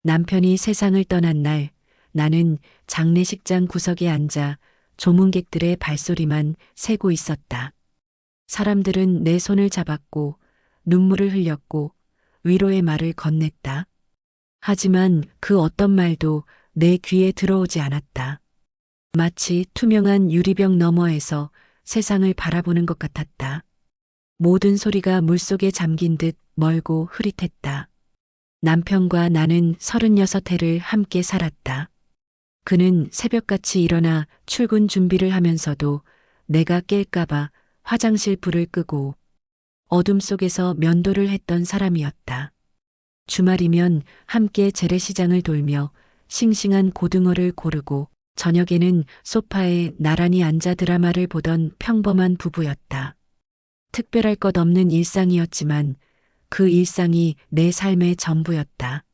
남편이 세상을 떠난 날 나는 장례식장 구석에 앉아 조문객들의 발소리만 세고 있었다. 사람들은 내 손을 잡았고 눈물을 흘렸고 위로의 말을 건넸다. 하지만 그 어떤 말도 내 귀에 들어오지 않았다. 마치 투명한 유리병 너머에서 세상을 바라보는 것 같았다. 모든 소리가 물속에 잠긴 듯 멀고 흐릿했다. 남편과 나는 36해를 함께 살았다. 그는 새벽같이 일어나 출근 준비를 하면서도 내가 깰까봐 화장실 불을 끄고 어둠 속에서 면도를 했던 사람이었다. 주말이면 함께 재래시장을 돌며 싱싱한 고등어를 고르고 저녁에는 소파에 나란히 앉아 드라마를 보던 평범한 부부였다. 특별할 것 없는 일상이었지만 그 일상이 내 삶의 전부였다.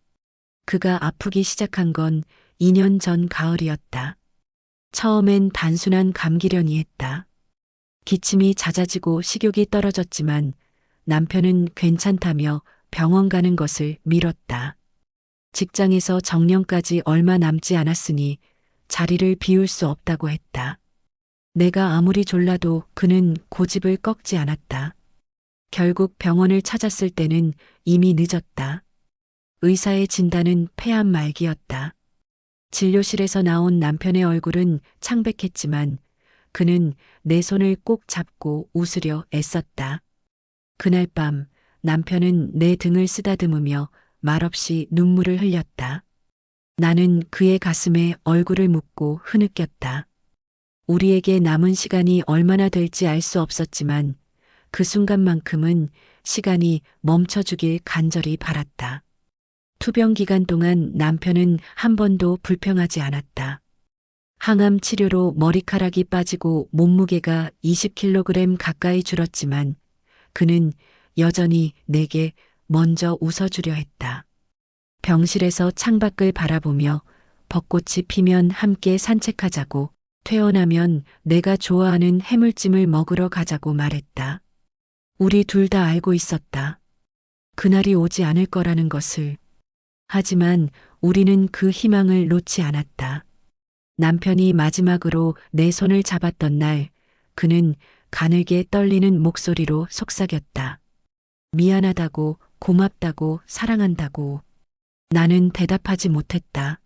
그가 아프기 시작한 건 2년 전 가을이었다. 처음엔 단순한 감기련이 했다. 기침이 잦아지고 식욕이 떨어졌지만 남편은 괜찮다며 병원 가는 것을 미뤘다. 직장에서 정년까지 얼마 남지 않았으니 자리를 비울 수 없다고 했다. 내가 아무리 졸라도 그는 고집을 꺾지 않았다. 결국 병원을 찾았을 때는 이미 늦었다. 의사의 진단은 폐암 말기였다. 진료실에서 나온 남편의 얼굴은 창백했지만 그는 내 손을 꼭 잡고 웃으려 애썼다. 그날 밤 남편은 내 등을 쓰다듬으며 말없이 눈물을 흘렸다. 나는 그의 가슴에 얼굴을 묻고 흐느꼈다. 우리에게 남은 시간이 얼마나 될지 알 수 없었지만 그 순간만큼은 시간이 멈춰주길 간절히 바랐다. 투병 기간 동안 남편은 한 번도 불평하지 않았다. 항암 치료로 머리카락이 빠지고 몸무게가 20kg 가까이 줄었지만 그는 여전히 내게 먼저 웃어주려 했다. 병실에서 창밖을 바라보며 벚꽃이 피면 함께 산책하자고, 퇴원하면 내가 좋아하는 해물찜을 먹으러 가자고 말했다. 우리 둘 다 알고 있었다. 그날이 오지 않을 거라는 것을. 하지만 우리는 그 희망을 놓지 않았다. 남편이 마지막으로 내 손을 잡았던 날, 그는 가늘게 떨리는 목소리로 속삭였다. 미안하다고, 고맙다고, 사랑한다고. 나는 대답하지 못했다.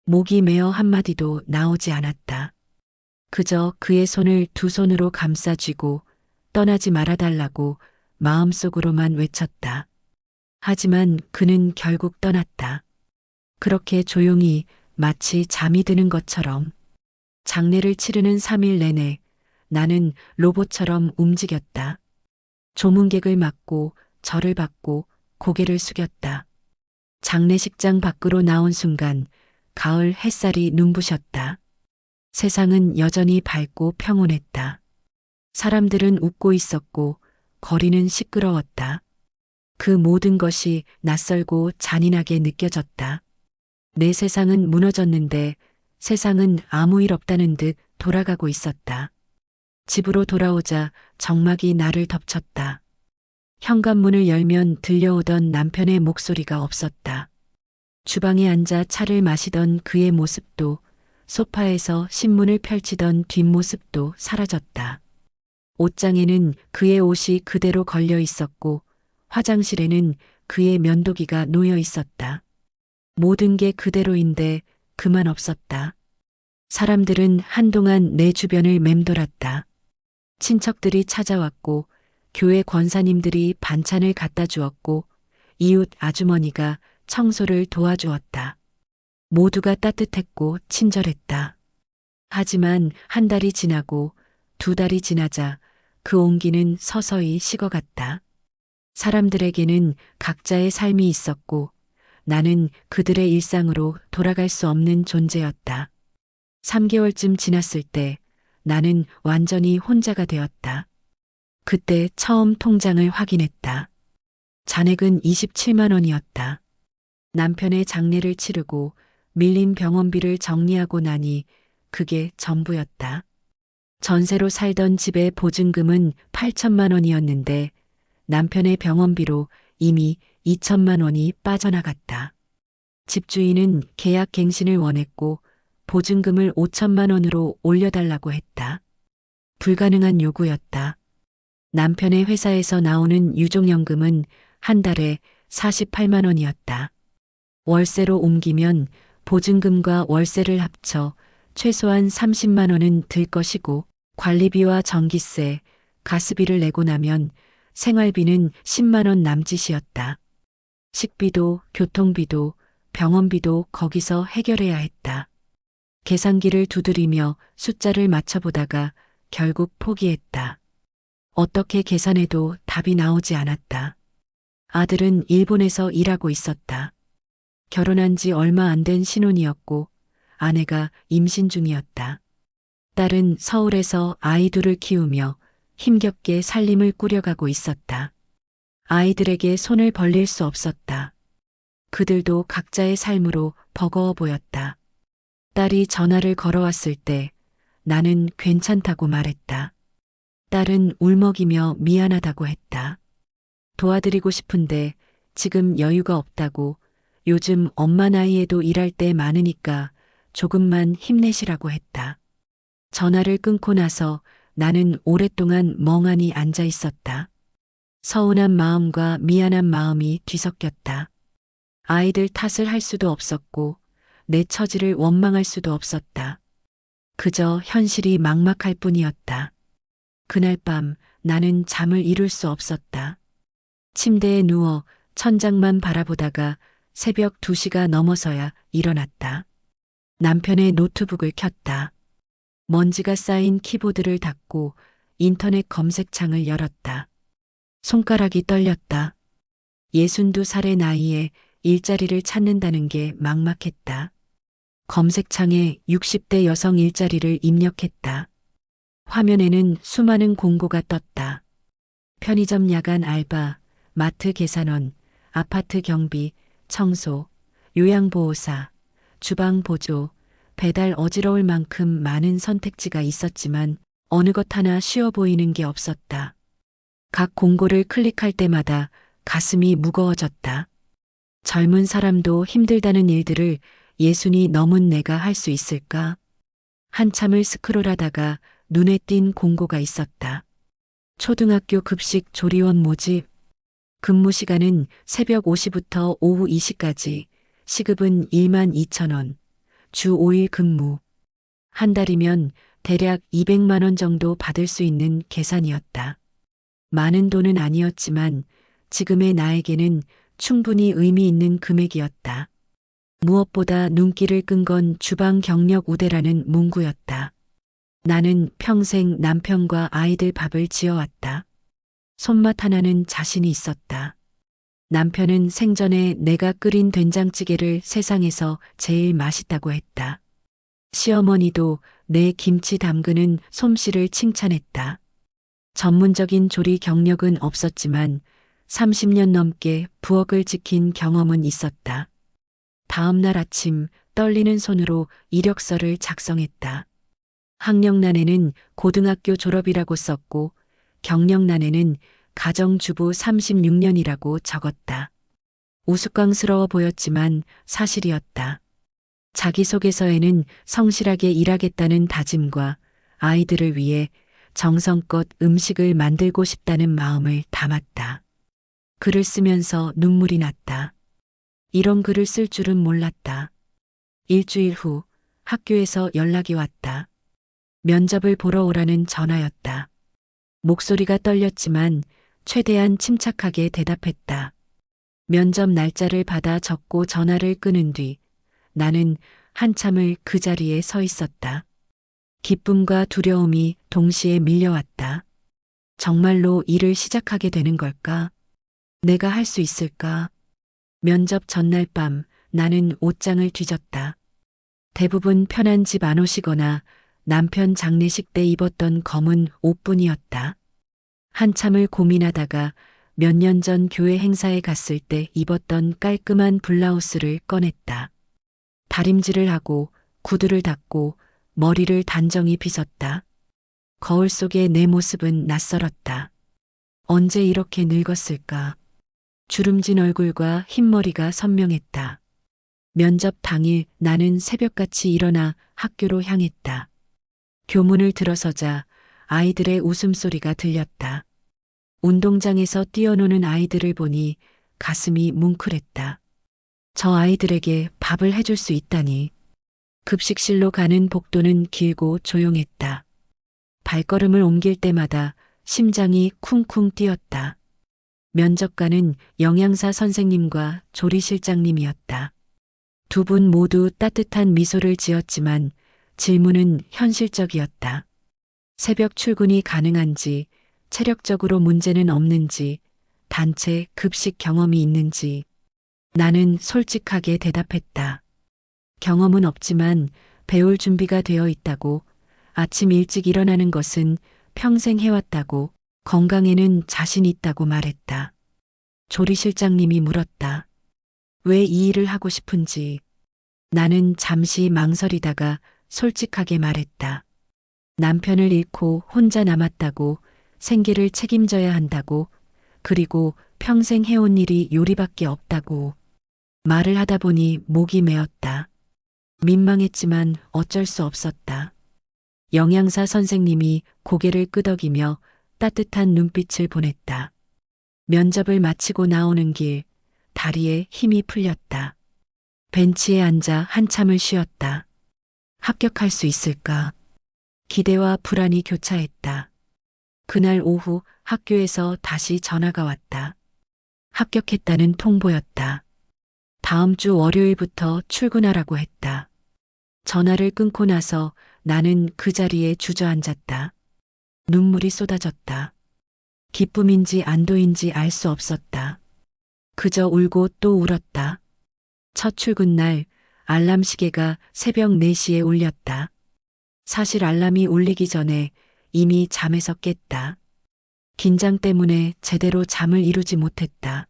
목이 메어 한마디도 나오지 않았다. 그저 그의 손을 두 손으로 감싸쥐고 떠나지 말아달라고 마음속으로만 외쳤다. 하지만 그는 결국 떠났다. 그렇게 조용히, 마치 잠이 드는 것처럼. 장례를 치르는 3일 내내 나는 로봇처럼 움직였다. 조문객을 맞고 절을 받고 고개를 숙였다. 장례식장 밖으로 나온 순간 가을 햇살이 눈부셨다. 세상은 여전히 밝고 평온했다. 사람들은 웃고 있었고 거리는 시끄러웠다. 그 모든 것이 낯설고 잔인하게 느껴졌다. 내 세상은 무너졌는데 세상은 아무 일 없다는 듯 돌아가고 있었다. 집으로 돌아오자 정막이 나를 덮쳤다. 현관문을 열면 들려오던 남편의 목소리가 없었다. 주방에 앉아 차를 마시던 그의 모습도, 소파에서 신문을 펼치던 뒷모습도 사라졌다. 옷장에는 그의 옷이 그대로 걸려 있었고 화장실에는 그의 면도기가 놓여 있었다. 모든 게 그대로인데 그만 없었다. 사람들은 한동안 내 주변을 맴돌았다. 친척들이 찾아왔고 교회 권사님들이 반찬을 갖다 주었고 이웃 아주머니가 청소를 도와주었다. 모두가 따뜻했고 친절했다. 하지만 한 달이 지나고 두 달이 지나자 그 온기는 서서히 식어갔다. 사람들에게는 각자의 삶이 있었고 나는 그들의 일상으로 돌아갈 수 없는 존재였다. 3개월쯤 지났을 때 나는 완전히 혼자가 되었다. 그때 처음 통장을 확인했다. 잔액은 27만 원이었다. 남편의 장례를 치르고 밀린 병원비를 정리하고 나니 그게 전부였다. 전세로 살던 집의 보증금은 8천만 원이었는데 남편의 병원비로 이미 2천만 원이 빠져나갔다. 집주인은 계약 갱신을 원했고 보증금을 5천만 원으로 올려달라고 했다. 불가능한 요구였다. 남편의 회사에서 나오는 유족연금은 한 달에 48만 원이었다. 월세로 옮기면 보증금과 월세를 합쳐 최소한 30만 원은 들 것이고 관리비와 전기세, 가스비를 내고 나면 생활비는 10만 원 남짓이었다. 식비도 교통비도 병원비도 거기서 해결해야 했다. 계산기를 두드리며 숫자를 맞춰보다가 결국 포기했다. 어떻게 계산해도 답이 나오지 않았다. 아들은 일본에서 일하고 있었다. 결혼한 지 얼마 안 된 신혼이었고 아내가 임신 중이었다. 딸은 서울에서 아이 둘을 키우며 힘겹게 살림을 꾸려가고 있었다. 아이들에게 손을 벌릴 수 없었다. 그들도 각자의 삶으로 버거워 보였다. 딸이 전화를 걸어왔을 때 나는 괜찮다고 말했다. 딸은 울먹이며 미안하다고 했다. 도와드리고 싶은데 지금 여유가 없다고, 요즘 엄마 나이에도 일할 때 많으니까 조금만 힘내시라고 했다. 전화를 끊고 나서 나는 오랫동안 멍하니 앉아 있었다. 서운한 마음과 미안한 마음이 뒤섞였다. 아이들 탓을 할 수도 없었고 내 처지를 원망할 수도 없었다. 그저 현실이 막막할 뿐이었다. 그날 밤 나는 잠을 이룰 수 없었다. 침대에 누워 천장만 바라보다가 새벽 2시가 넘어서야 일어났다. 남편의 노트북을 켰다. 먼지가 쌓인 키보드를 닫고 인터넷 검색창을 열었다. 손가락이 떨렸다. 62살의 나이에 일자리를 찾는다는 게 막막했다. 검색창에 60대 여성 일자리를 입력했다. 화면에는 수많은 공고가 떴다. 편의점 야간 알바, 마트 계산원, 아파트 경비, 청소, 요양보호사, 주방 보조, 배달 어지러울 만큼 많은 선택지가 있었지만 어느 것 하나 쉬워 보이는 게 없었다. 각 공고를 클릭할 때마다 가슴이 무거워졌다. 젊은 사람도 힘들다는 일들을 60이 넘은 내가 할 수 있을까? 한참을 스크롤하다가 눈에 띈 공고가 있었다. 초등학교 급식 조리원 모집. 근무 시간은 새벽 5시부터 오후 2시까지. 시급은 12,000원. 주 5일 근무. 한 달이면 대략 200만 원 정도 받을 수 있는 계산이었다. 많은 돈은 아니었지만 지금의 나에게는 충분히 의미 있는 금액이었다. 무엇보다 눈길을 끈 건 주방 경력 우대라는 문구였다. 나는 평생 남편과 아이들 밥을 지어왔다. 손맛 하나는 자신이 있었다. 남편은 생전에 내가 끓인 된장찌개를 세상에서 제일 맛있다고 했다. 시어머니도 내 김치 담그는 솜씨를 칭찬했다. 전문적인 조리 경력은 없었지만 30년 넘게 부엌을 지킨 경험은 있었다. 다음 날 아침 떨리는 손으로 이력서를 작성했다. 학력란에는 고등학교 졸업이라고 썼고 경력란에는 가정주부 36년이라고 적었다. 우스꽝스러워 보였지만 사실이었다. 자기소개서에는 성실하게 일하겠다는 다짐과 아이들을 위해 정성껏 음식을 만들고 싶다는 마음을 담았다. 글을 쓰면서 눈물이 났다. 이런 글을 쓸 줄은 몰랐다. 일주일 후 학교에서 연락이 왔다. 면접을 보러 오라는 전화였다. 목소리가 떨렸지만 최대한 침착하게 대답했다. 면접 날짜를 받아 적고 전화를 끊은 뒤 나는 한참을 그 자리에 서 있었다. 기쁨과 두려움이 동시에 밀려왔다. 정말로 일을 시작하게 되는 걸까? 내가 할 수 있을까? 면접 전날 밤 나는 옷장을 뒤졌다. 대부분 편한 집 안 옷이거나 남편 장례식 때 입었던 검은 옷뿐이었다. 한참을 고민하다가 몇 년 전 교회 행사에 갔을 때 입었던 깔끔한 블라우스를 꺼냈다. 다림질을 하고 구두를 닦고 머리를 단정히 빗었다. 거울 속의 내 모습은 낯설었다. 언제 이렇게 늙었을까? 주름진 얼굴과 흰머리가 선명했다. 면접 당일 나는 새벽같이 일어나 학교로 향했다. 교문을 들어서자 아이들의 웃음소리가 들렸다. 운동장에서 뛰어노는 아이들을 보니 가슴이 뭉클했다. 저 아이들에게 밥을 해줄 수 있다니. 급식실로 가는 복도는 길고 조용했다. 발걸음을 옮길 때마다 심장이 쿵쿵 뛰었다. 면접관은 영양사 선생님과 조리실장님이었다. 두 분 모두 따뜻한 미소를 지었지만 질문은 현실적이었다. 새벽 출근이 가능한지, 체력적으로 문제는 없는지, 단체 급식 경험이 있는지. 나는 솔직하게 대답했다. 경험은 없지만 배울 준비가 되어 있다고, 아침 일찍 일어나는 것은 평생 해왔다고, 건강에는 자신 있다고 말했다. 조리실장님이 물었다. 왜 이 일을 하고 싶은지. 나는 잠시 망설이다가 솔직하게 말했다. 남편을 잃고 혼자 남았다고, 생계를 책임져야 한다고, 그리고 평생 해온 일이 요리밖에 없다고. 말을 하다 보니 목이 메었다. 민망했지만 어쩔 수 없었다. 영양사 선생님이 고개를 끄덕이며 따뜻한 눈빛을 보냈다. 면접을 마치고 나오는 길, 다리에 힘이 풀렸다. 벤치에 앉아 한참을 쉬었다. 합격할 수 있을까? 기대와 불안이 교차했다. 그날 오후 학교에서 다시 전화가 왔다. 합격했다는 통보였다. 다음 주 월요일부터 출근하라고 했다. 전화를 끊고 나서 나는 그 자리에 주저앉았다. 눈물이 쏟아졌다. 기쁨인지 안도인지 알 수 없었다. 그저 울고 또 울었다. 첫 출근 날 알람 시계가 새벽 4시에 울렸다. 사실 알람이 울리기 전에 이미 잠에서 깼다. 긴장 때문에 제대로 잠을 이루지 못했다.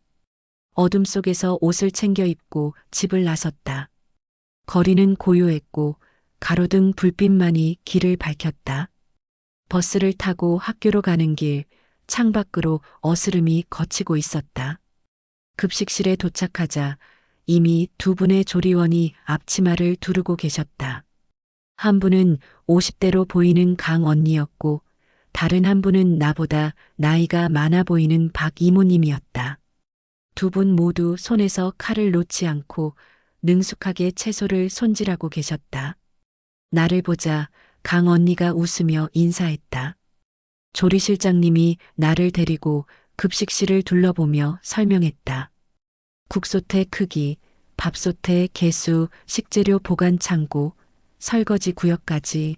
어둠 속에서 옷을 챙겨 입고 집을 나섰다. 거리는 고요했고 가로등 불빛만이 길을 밝혔다. 버스를 타고 학교로 가는 길, 창밖으로 어스름이 거치고 있었다. 급식실에 도착하자 이미 두 분의 조리원이 앞치마를 두르고 계셨다. 한 분은 50대로 보이는 강 언니였고 다른 한 분은 나보다 나이가 많아 보이는 박 이모님이었다. 두 분 모두 손에서 칼을 놓지 않고 능숙하게 채소를 손질하고 계셨다. 나를 보자 강 언니가 웃으며 인사했다. 조리실장님이 나를 데리고 급식실을 둘러보며 설명했다. 국솥의 크기, 밥솥의 개수, 식재료 보관 창고, 설거지 구역까지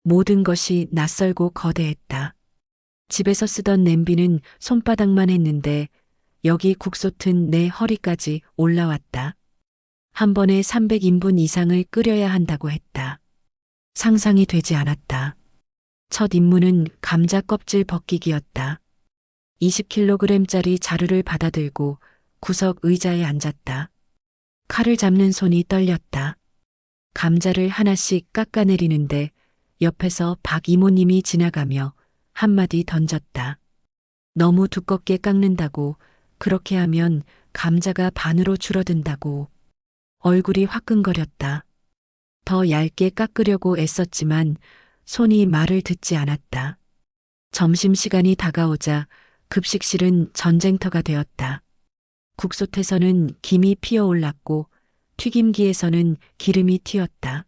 모든 것이 낯설고 거대했다. 집에서 쓰던 냄비는 손바닥만 했는데 여기 국솥은 내 허리까지 올라왔다. 한 번에 300인분 이상을 끓여야 한다고 했다. 상상이 되지 않았다. 첫 임무는 감자 껍질 벗기기였다. 20kg짜리 자루를 받아들고 구석 의자에 앉았다. 칼을 잡는 손이 떨렸다. 감자를 하나씩 깎아내리는데 옆에서 박 이모님이 지나가며 한마디 던졌다. 너무 두껍게 깎는다고, 그렇게 하면 감자가 반으로 줄어든다고. 얼굴이 화끈거렸다. 더 얇게 깎으려고 애썼지만 손이 말을 듣지 않았다. 점심시간이 다가오자 급식실은 전쟁터가 되었다. 국솥에서는 김이 피어올랐고 튀김기에서는 기름이 튀었다.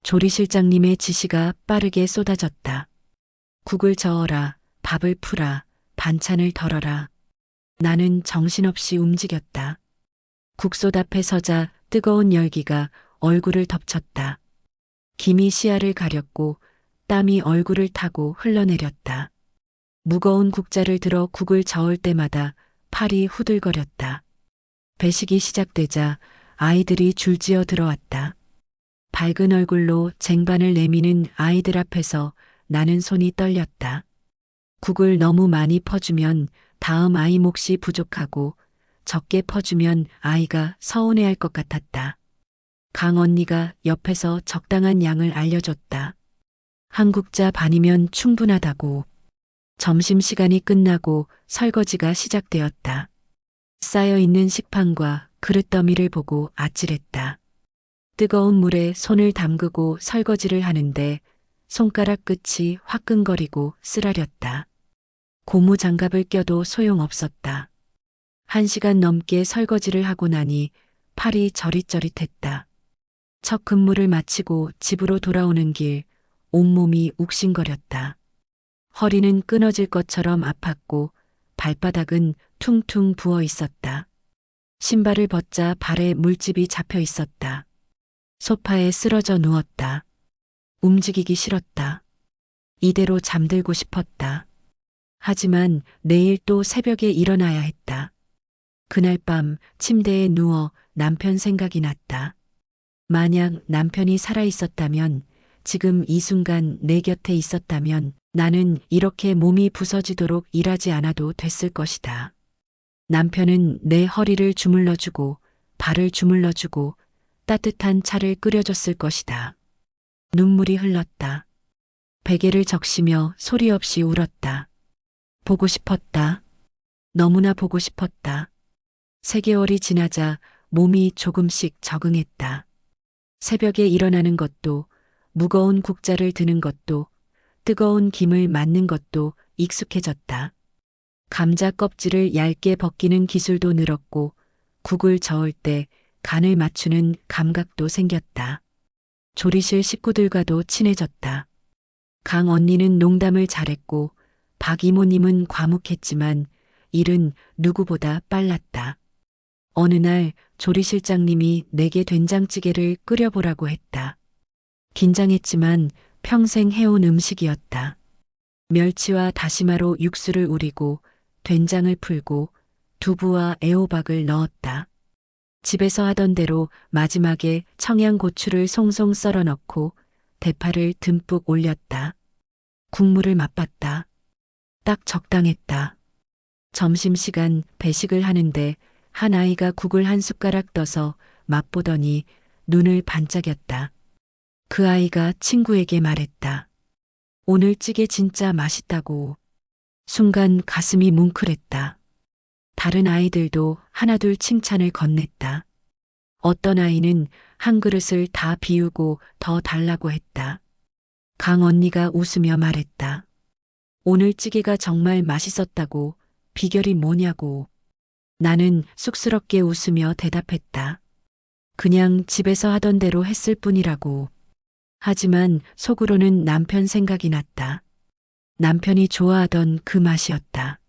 조리실장님의 지시가 빠르게 쏟아졌다. 국을 저어라, 밥을 풀어, 반찬을 덜어라. 나는 정신없이 움직였다. 국솥 앞에 서자 뜨거운 열기가 얼굴을 덮쳤다. 김이 시야를 가렸고 땀이 얼굴을 타고 흘러내렸다. 무거운 국자를 들어 국을 저을 때마다 팔이 후들거렸다. 배식이 시작되자 아이들이 줄지어 들어왔다. 밝은 얼굴로 쟁반을 내미는 아이들 앞에서 나는 손이 떨렸다. 국을 너무 많이 퍼주면 다음 아이 몫이 부족하고 적게 퍼주면 아이가 서운해할 것 같았다. 강 언니가 옆에서 적당한 양을 알려줬다. 한 국자 반이면 충분하다고. 점심시간이 끝나고 설거지가 시작되었다. 쌓여있는 식판과 그릇 더미를 보고 아찔했다. 뜨거운 물에 손을 담그고 설거지를 하는데 손가락 끝이 화끈거리고 쓰라렸다. 고무 장갑을 껴도 소용없었다. 1시간 넘게 설거지를 하고 나니 팔이 저릿저릿했다. 첫 근무를 마치고 집으로 돌아오는 길 온몸이 욱신거렸다. 허리는 끊어질 것처럼 아팠고 발바닥은 퉁퉁 부어 있었다. 신발을 벗자 발에 물집이 잡혀 있었다. 소파에 쓰러져 누웠다. 움직이기 싫었다. 이대로 잠들고 싶었다. 하지만 내일 또 새벽에 일어나야 했다. 그날 밤 침대에 누워 남편 생각이 났다. 만약 남편이 살아 있었다면, 지금 이 순간 내 곁에 있었다면 나는 이렇게 몸이 부서지도록 일하지 않아도 됐을 것이다. 남편은 내 허리를 주물러주고 발을 주물러주고 따뜻한 차를 끓여줬을 것이다. 눈물이 흘렀다. 베개를 적시며 소리 없이 울었다. 보고 싶었다. 너무나 보고 싶었다. 3개월이 지나자 몸이 조금씩 적응했다. 새벽에 일어나는 것도, 무거운 국자를 드는 것도, 뜨거운 김을 맞는 것도 익숙해졌다. 감자 껍질을 얇게 벗기는 기술도 늘었고, 국을 저을 때 간을 맞추는 감각도 생겼다. 조리실 식구들과도 친해졌다. 강 언니는 농담을 잘했고, 박 이모님은 과묵했지만 일은 누구보다 빨랐다. 어느 날 조리실장님이 내게 된장찌개를 끓여보라고 했다. 긴장했지만 평생 해온 음식이었다. 멸치와 다시마로 육수를 우리고 된장을 풀고 두부와 애호박을 넣었다. 집에서 하던 대로 마지막에 청양고추를 송송 썰어 넣고 대파를 듬뿍 올렸다. 국물을 맛봤다. 딱 적당했다. 점심시간 배식을 하는데 한 아이가 국을 한 숟가락 떠서 맛보더니 눈을 반짝였다. 그 아이가 친구에게 말했다. 오늘 찌개 진짜 맛있다고. 순간 가슴이 뭉클했다. 다른 아이들도 하나둘 칭찬을 건넸다. 어떤 아이는 한 그릇을 다 비우고 더 달라고 했다. 강 언니가 웃으며 말했다. 오늘 찌개가 정말 맛있었다고. 비결이 뭐냐고. 나는 쑥스럽게 웃으며 대답했다. 그냥 집에서 하던 대로 했을 뿐이라고. 하지만 속으로는 남편 생각이 났다. 남편이 좋아하던 그 맛이었다.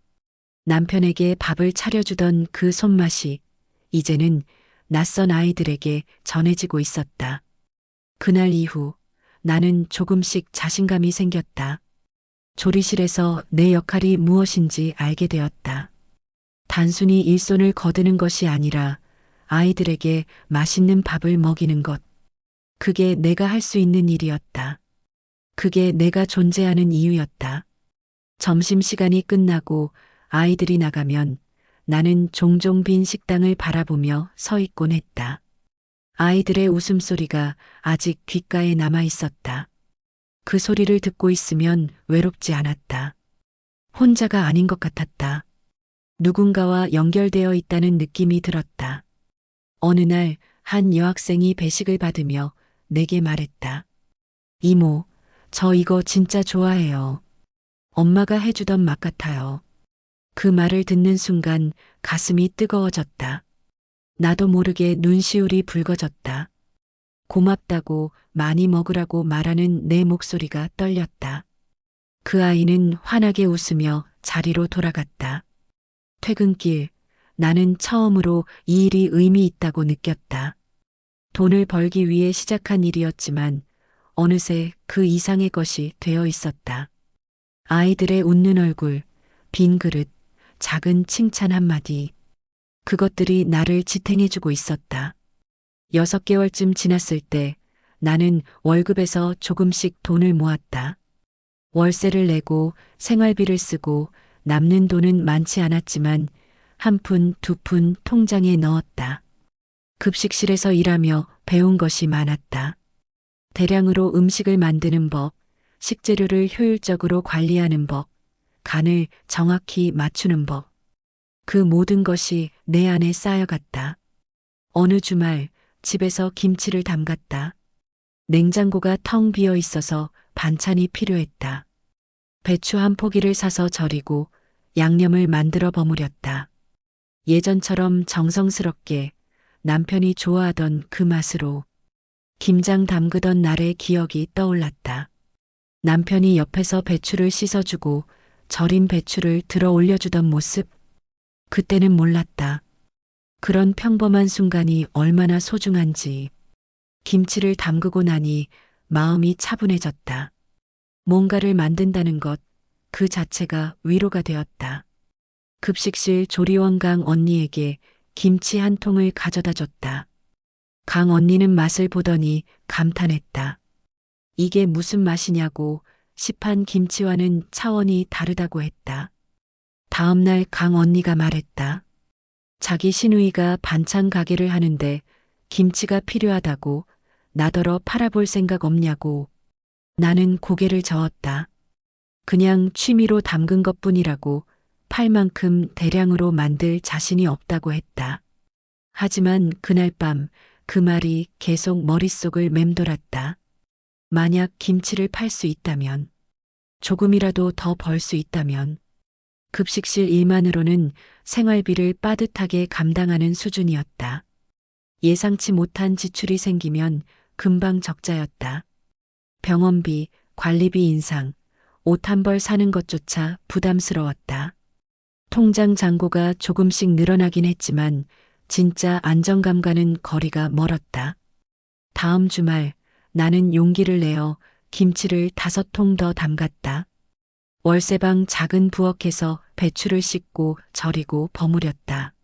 남편에게 밥을 차려주던 그 손맛이 이제는 낯선 아이들에게 전해지고 있었다. 그날 이후 나는 조금씩 자신감이 생겼다. 조리실에서 내 역할이 무엇인지 알게 되었다. 단순히 일손을 거두는 것이 아니라 아이들에게 맛있는 밥을 먹이는 것. 그게 내가 할 수 있는 일이었다. 그게 내가 존재하는 이유였다. 점심시간이 끝나고 아이들이 나가면 나는 종종 빈 식당을 바라보며 서 있곤 했다. 아이들의 웃음소리가 아직 귓가에 남아 있었다. 그 소리를 듣고 있으면 외롭지 않았다. 혼자가 아닌 것 같았다. 누군가와 연결되어 있다는 느낌이 들었다. 어느 날 한 여학생이 배식을 받으며 내게 말했다. 이모, 저 이거 진짜 좋아해요. 엄마가 해주던 맛 같아요. 그 말을 듣는 순간 가슴이 뜨거워졌다. 나도 모르게 눈시울이 붉어졌다. 고맙다고 많이 먹으라고 말하는 내 목소리가 떨렸다. 그 아이는 환하게 웃으며 자리로 돌아갔다. 퇴근길, 나는 처음으로 이 일이 의미 있다고 느꼈다. 돈을 벌기 위해 시작한 일이었지만 어느새 그 이상의 것이 되어 있었다. 아이들의 웃는 얼굴, 빈 그릇, 작은 칭찬 한마디. 그것들이 나를 지탱해주고 있었다. 6개월쯤 지났을 때 나는 월급에서 조금씩 돈을 모았다. 월세를 내고 생활비를 쓰고 남는 돈은 많지 않았지만 한 푼, 두 푼 통장에 넣었다. 급식실에서 일하며 배운 것이 많았다. 대량으로 음식을 만드는 법, 식재료를 효율적으로 관리하는 법, 간을 정확히 맞추는 법. 그 모든 것이 내 안에 쌓여갔다. 어느 주말 집에서 김치를 담갔다. 냉장고가 텅 비어 있어서 반찬이 필요했다. 배추 한 포기를 사서 절이고 양념을 만들어 버무렸다. 예전처럼 정성스럽게 남편이 좋아하던 그 맛으로 김장 담그던 날의 기억이 떠올랐다. 남편이 옆에서 배추를 씻어주고 절인 배추를 들어 올려주던 모습. 그때는 몰랐다. 그런 평범한 순간이 얼마나 소중한지. 김치를 담그고 나니 마음이 차분해졌다. 뭔가를 만든다는 것, 그 자체가 위로가 되었다. 급식실 조리원 강 언니에게 김치 한 통을 가져다 줬다. 강 언니는 맛을 보더니 감탄했다. 이게 무슨 맛이냐고. 시판 김치와는 차원이 다르다고 했다. 다음 날 강 언니가 말했다. 자기 시누이가 반찬 가게를 하는데 김치가 필요하다고. 나더러 팔아볼 생각 없냐고. 나는 고개를 저었다. 그냥 취미로 담근 것뿐이라고. 팔 만큼 대량으로 만들 자신이 없다고 했다. 하지만 그날 밤 그 말이 계속 머릿속을 맴돌았다. 만약 김치를 팔 수 있다면, 조금이라도 더 벌 수 있다면, 급식실 일만으로는 생활비를 빠듯하게 감당하는 수준이었다. 예상치 못한 지출이 생기면 금방 적자였다. 병원비, 관리비 인상, 옷 한 벌 사는 것조차 부담스러웠다. 통장 잔고가 조금씩 늘어나긴 했지만 진짜 안정감과는 거리가 멀었다. 다음 주말 나는 용기를 내어 김치를 5통 더 담갔다. 월세방 작은 부엌에서 배추를 씻고 절이고 버무렸다.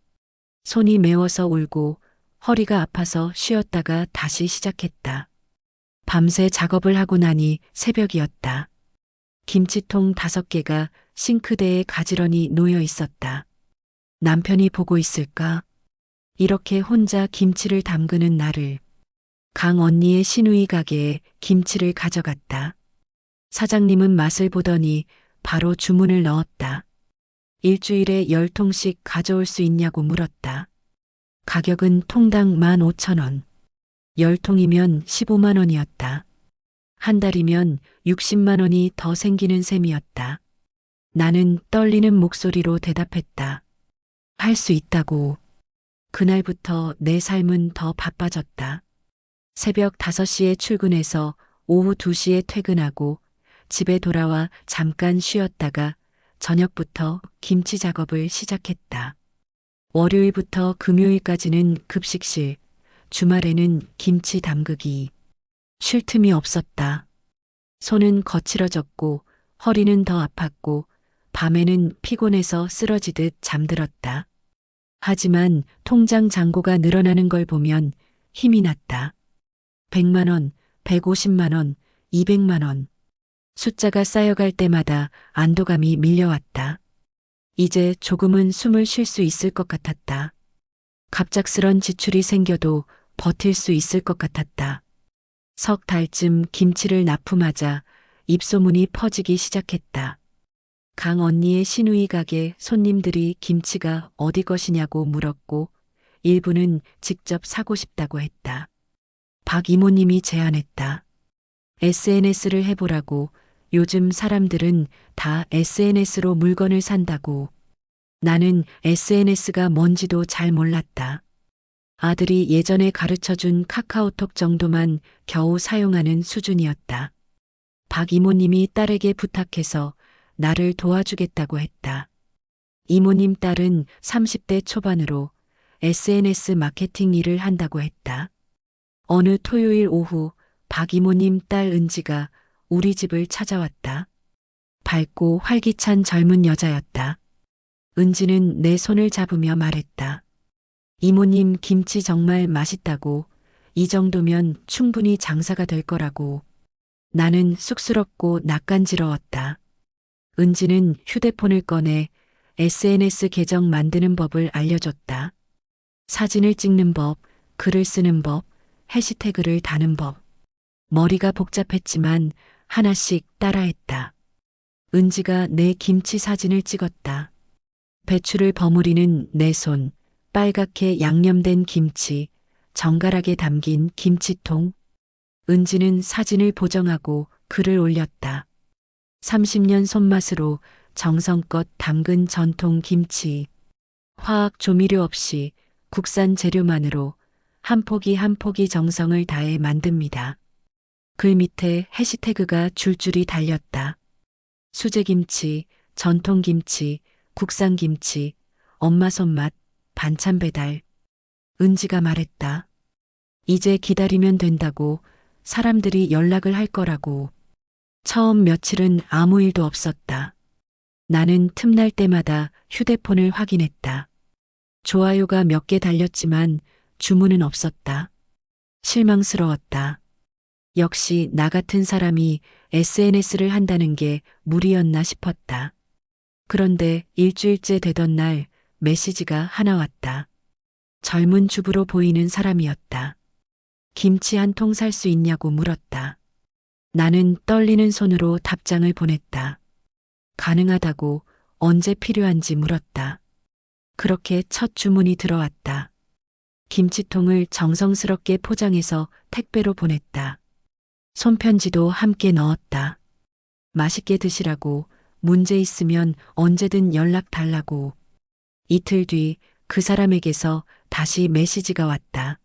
손이 매워서 울고 허리가 아파서 쉬었다가 다시 시작했다. 밤새 작업을 하고 나니 새벽이었다. 김치통 5개가 싱크대에 가지런히 놓여 있었다. 남편이 보고 있을까? 이렇게 혼자 김치를 담그는 나를. 강 언니의 시누이 가게에 김치를 가져갔다. 사장님은 맛을 보더니 바로 주문을 넣었다. 일주일에 10통씩 가져올 수 있냐고 물었다. 가격은 통당 15,000원. 10통이면 15만 원이었다. 한 달이면 60만 원이 더 생기는 셈이었다. 나는 떨리는 목소리로 대답했다. 할 수 있다고. 그날부터 내 삶은 더 바빠졌다. 새벽 5시에 출근해서 오후 2시에 퇴근하고 집에 돌아와 잠깐 쉬었다가 저녁부터 김치 작업을 시작했다. 월요일부터 금요일까지는 급식실, 주말에는 김치 담그기. 쉴 틈이 없었다. 손은 거칠어졌고 허리는 더 아팠고 밤에는 피곤해서 쓰러지듯 잠들었다. 하지만 통장 잔고가 늘어나는 걸 보면 힘이 났다. 100만 원, 150만 원, 200만 원. 숫자가 쌓여갈 때마다 안도감이 밀려왔다. 이제 조금은 숨을 쉴 수 있을 것 같았다. 갑작스런 지출이 생겨도 버틸 수 있을 것 같았다. 석 달쯤 김치를 납품하자 입소문이 퍼지기 시작했다. 강 언니의 시누이 가게 손님들이 김치가 어디 것이냐고 물었고 일부는 직접 사고 싶다고 했다. 박 이모님이 제안했다. SNS를 해보라고. 요즘 사람들은 다 SNS로 물건을 산다고. 나는 SNS가 뭔지도 잘 몰랐다. 아들이 예전에 가르쳐준 카카오톡 정도만 겨우 사용하는 수준이었다. 박 이모님이 딸에게 부탁해서 나를 도와주겠다고 했다. 이모님 딸은 30대 초반으로 SNS 마케팅 일을 한다고 했다. 어느 토요일 오후 박 이모님 딸 은지가 우리 집을 찾아왔다. 밝고 활기찬 젊은 여자였다. 은지는 내 손을 잡으며 말했다. 이모님 김치 정말 맛있다고. 이 정도면 충분히 장사가 될 거라고. 나는 쑥스럽고 낯간지러웠다. 은지는 휴대폰을 꺼내 SNS 계정 만드는 법을 알려줬다. 사진을 찍는 법, 글을 쓰는 법, 해시태그를 다는 법. 머리가 복잡했지만 하나씩 따라했다. 은지가 내 김치 사진을 찍었다. 배추를 버무리는 내 손, 빨갛게 양념된 김치, 정갈하게 담긴 김치통. 은지는 사진을 보정하고 글을 올렸다. 30년 손맛으로 정성껏 담근 전통 김치. 화학 조미료 없이 국산 재료만으로 한 포기 한 포기 정성을 다해 만듭니다. 글 밑에 해시태그가 줄줄이 달렸다. 수제김치, 전통김치, 국산김치, 엄마 손맛, 반찬 배달. 은지가 말했다. 이제 기다리면 된다고, 사람들이 연락을 할 거라고. 처음 며칠은 아무 일도 없었다. 나는 틈날 때마다 휴대폰을 확인했다. 좋아요가 몇 개 달렸지만 주문은 없었다. 실망스러웠다. 역시 나 같은 사람이 SNS를 한다는 게 무리였나 싶었다. 그런데 일주일째 되던 날 메시지가 하나 왔다. 젊은 주부로 보이는 사람이었다. 김치 한 통 살 수 있냐고 물었다. 나는 떨리는 손으로 답장을 보냈다. 가능하다고, 언제 필요한지 물었다. 그렇게 첫 주문이 들어왔다. 김치통을 정성스럽게 포장해서 택배로 보냈다. 손편지도 함께 넣었다. 맛있게 드시라고, 문제 있으면 언제든 연락 달라고. 이틀 뒤 그 사람에게서 다시 메시지가 왔다.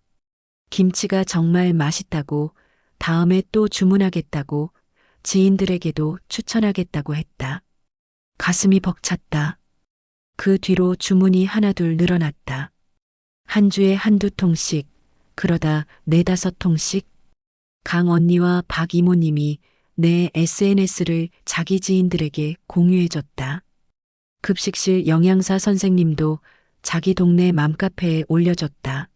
김치가 정말 맛있다고, 다음에 또 주문하겠다고, 지인들에게도 추천하겠다고 했다. 가슴이 벅찼다. 그 뒤로 주문이 하나둘 늘어났다. 한 주에 한두 통씩, 그러다 네다섯 통씩. 강 언니와 박 이모님이 내 SNS를 자기 지인들에게 공유해줬다. 급식실 영양사 선생님도 자기 동네 맘카페에 올려줬다.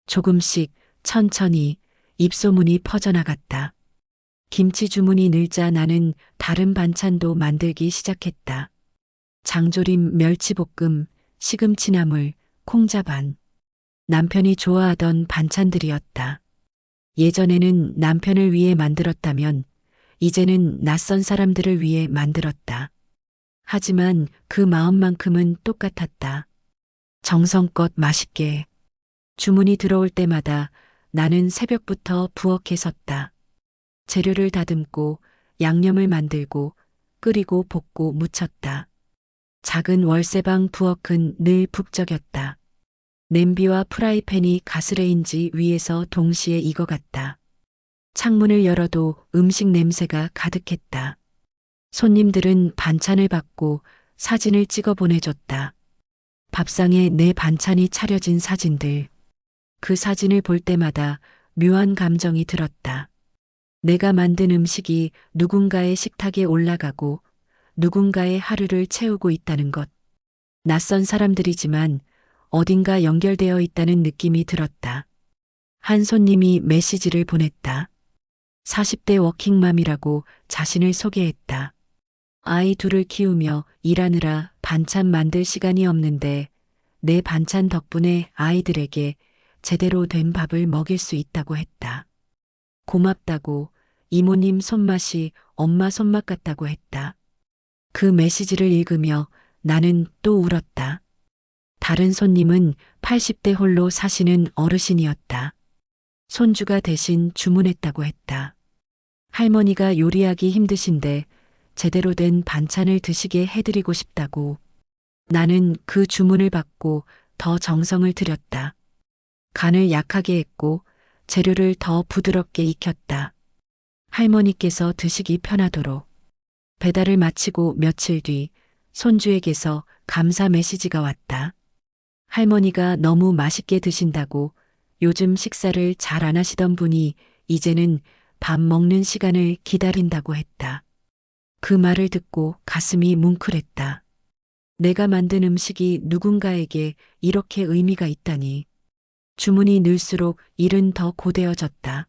조금씩 천천히 입소문이 퍼져나갔다. 김치 주문이 늘자 나는 다른 반찬도 만들기 시작했다. 장조림, 멸치볶음, 시금치나물, 콩자반. 남편이 좋아하던 반찬들이었다. 예전에는 남편을 위해 만들었다면 이제는 낯선 사람들을 위해 만들었다. 하지만 그 마음만큼은 똑같았다. 정성껏 맛있게. 주문이 들어올 때마다 나는 새벽부터 부엌에 섰다. 재료를 다듬고 양념을 만들고 끓이고 볶고 무쳤다. 작은 월세방 부엌은 늘 북적였다. 냄비와 프라이팬이 가스레인지 위에서 동시에 익어갔다. 창문을 열어도 음식 냄새가 가득했다. 손님들은 반찬을 받고 사진을 찍어 보내줬다. 밥상에 내 반찬이 차려진 사진들. 그 사진을 볼 때마다 묘한 감정이 들었다. 내가 만든 음식이 누군가의 식탁에 올라가고 누군가의 하루를 채우고 있다는 것. 낯선 사람들이지만 어딘가 연결되어 있다는 느낌이 들었다. 한 손님이 메시지를 보냈다. 40대 워킹맘이라고 자신을 소개했다. 아이 둘을 키우며 일하느라 반찬 만들 시간이 없는데 내 반찬 덕분에 아이들에게 제대로 된 밥을 먹일 수 있다고 했다. 고맙다고, 이모님 손맛이 엄마 손맛 같다고 했다. 그 메시지를 읽으며 나는 또 울었다. 다른 손님은 80대 홀로 사시는 어르신이었다. 손주가 대신 주문했다고 했다. 할머니가 요리하기 힘드신데 제대로 된 반찬을 드시게 해드리고 싶다고. 나는 그 주문을 받고 더 정성을 들였다. 간을 약하게 했고 재료를 더 부드럽게 익혔다. 할머니께서 드시기 편하도록. 배달을 마치고 며칠 뒤 손주에게서 감사 메시지가 왔다. 할머니가 너무 맛있게 드신다고 요즘 식사를 잘 안 하시던 분이 이제는 밥 먹는 시간을 기다린다고 했다. 그 말을 듣고 가슴이 뭉클했다. 내가 만든 음식이 누군가에게 이렇게 의미가 있다니. 주문이 늘수록 일은 더 고되어졌다.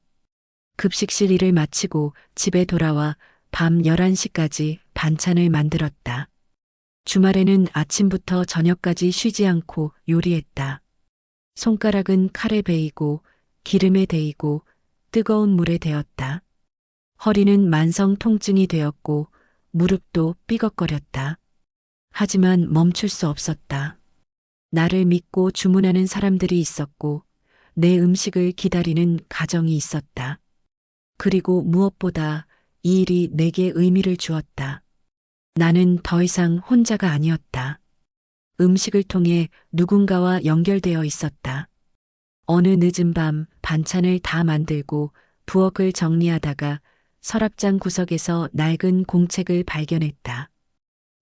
급식실 일을 마치고 집에 돌아와 밤 11시까지 반찬을 만들었다. 주말에는 아침부터 저녁까지 쉬지 않고 요리했다. 손가락은 칼에 베이고 기름에 데이고 뜨거운 물에 데웠다. 허리는 만성 통증이 되었고 무릎도 삐걱거렸다. 하지만 멈출 수 없었다. 나를 믿고 주문하는 사람들이 있었고 내 음식을 기다리는 가정이 있었다. 그리고 무엇보다 이 일이 내게 의미를 주었다. 나는 더 이상 혼자가 아니었다. 음식을 통해 누군가와 연결되어 있었다. 어느 늦은 밤 반찬을 다 만들고 부엌을 정리하다가 서랍장 구석에서 낡은 공책을 발견했다.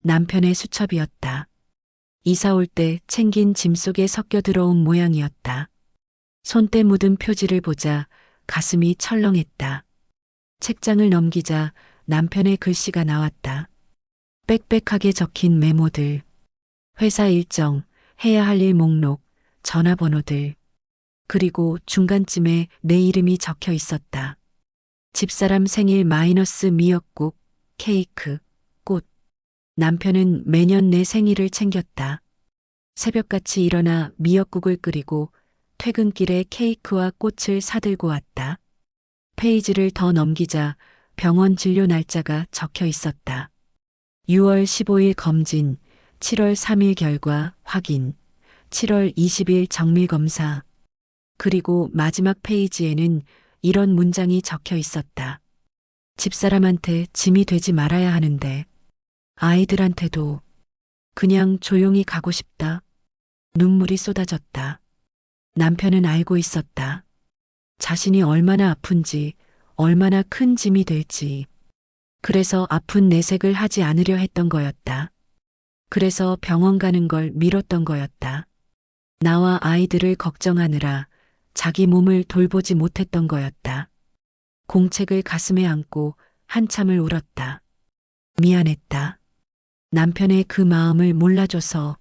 남편의 수첩이었다. 이사 올 때 챙긴 짐 속에 섞여 들어온 모양이었다. 손때 묻은 표지를 보자 가슴이 철렁했다. 책장을 넘기자 남편의 글씨가 나왔다. 빽빽하게 적힌 메모들, 회사 일정, 해야 할 일 목록, 전화번호들, 그리고 중간쯤에 내 이름이 적혀 있었다. 집사람 생일 마이너스 미역국, 케이크, 꽃. 남편은 매년 내 생일을 챙겼다. 새벽같이 일어나 미역국을 끓이고 퇴근길에 케이크와 꽃을 사들고 왔다. 페이지를 더 넘기자 병원 진료 날짜가 적혀 있었다. 6월 15일 검진, 7월 3일 결과 확인, 7월 20일 정밀 검사. 그리고 마지막 페이지에는 이런 문장이 적혀 있었다. 집사람한테 짐이 되지 말아야 하는데, 아이들한테도 그냥 조용히 가고 싶다. 눈물이 쏟아졌다. 남편은 알고 있었다. 자신이 얼마나 아픈지, 얼마나 큰 짐이 될지. 그래서 아픈 내색을 하지 않으려 했던 거였다. 그래서 병원 가는 걸 미뤘던 거였다. 나와 아이들을 걱정하느라 자기 몸을 돌보지 못했던 거였다. 공책을 가슴에 안고 한참을 울었다. 미안했다. 남편의 그 마음을 몰라줘서,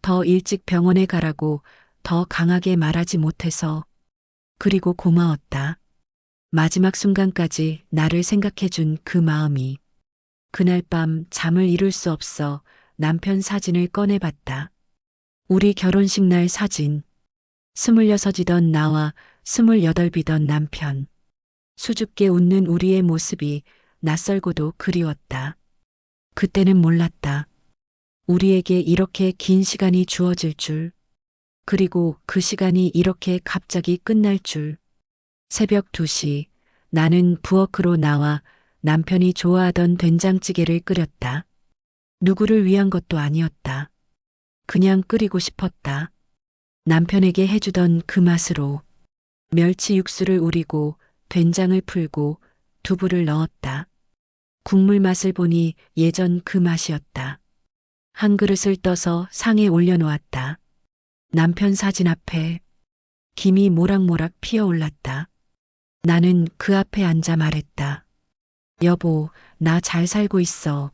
더 일찍 병원에 가라고 더 강하게 말하지 못해서, 그리고 고마웠다. 마지막 순간까지 나를 생각해준 그 마음이. 그날 밤 잠을 이룰 수 없어 남편 사진을 꺼내봤다. 우리 결혼식 날 사진. 26이던 나와 28이던 남편. 수줍게 웃는 우리의 모습이 낯설고도 그리웠다. 그때는 몰랐다. 우리에게 이렇게 긴 시간이 주어질 줄. 그리고 그 시간이 이렇게 갑자기 끝날 줄. 새벽 2시, 나는 부엌으로 나와 남편이 좋아하던 된장찌개를 끓였다. 누구를 위한 것도 아니었다. 그냥 끓이고 싶었다. 남편에게 해주던 그 맛으로. 멸치 육수를 우리고 된장을 풀고 두부를 넣었다. 국물 맛을 보니 예전 그 맛이었다. 한 그릇을 떠서 상에 올려놓았다. 남편 사진 앞에 김이 모락모락 피어올랐다. 나는 그 앞에 앉아 말했다. 여보, 나 잘 살고 있어.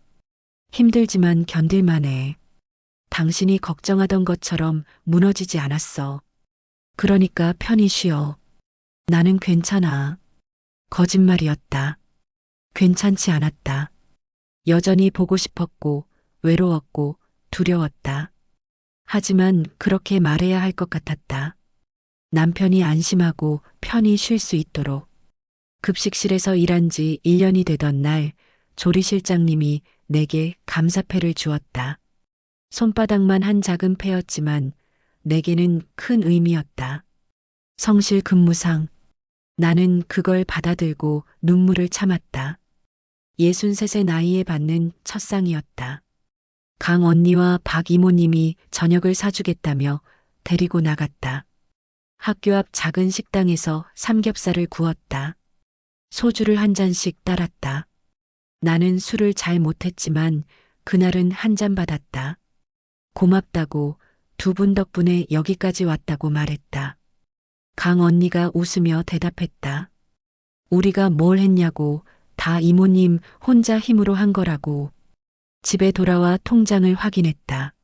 힘들지만 견딜만해. 당신이 걱정하던 것처럼 무너지지 않았어. 그러니까 편히 쉬어. 나는 괜찮아. 거짓말이었다. 괜찮지 않았다. 여전히 보고 싶었고, 외로웠고, 두려웠다. 하지만 그렇게 말해야 할 것 같았다. 남편이 안심하고 편히 쉴 수 있도록. 급식실에서 일한 지 1년이 되던 날, 조리실장님이 내게 감사패를 주었다. 손바닥만 한 작은 패였지만 내게는 큰 의미였다. 성실 근무상. 나는 그걸 받아들고 눈물을 참았다. 63세 나이에 받는 첫 상이었다. 강 언니와 박 이모님이 저녁을 사주겠다며 데리고 나갔다. 학교 앞 작은 식당에서 삼겹살을 구웠다. 소주를 한 잔씩 따랐다. 나는 술을 잘 못했지만 그날은 한 잔 받았다. 고맙다고, 두 분 덕분에 여기까지 왔다고 말했다. 강 언니가 웃으며 대답했다. 우리가 뭘 했냐고, 다 이모님 혼자 힘으로 한 거라고. 집에 돌아와 통장을 확인했다.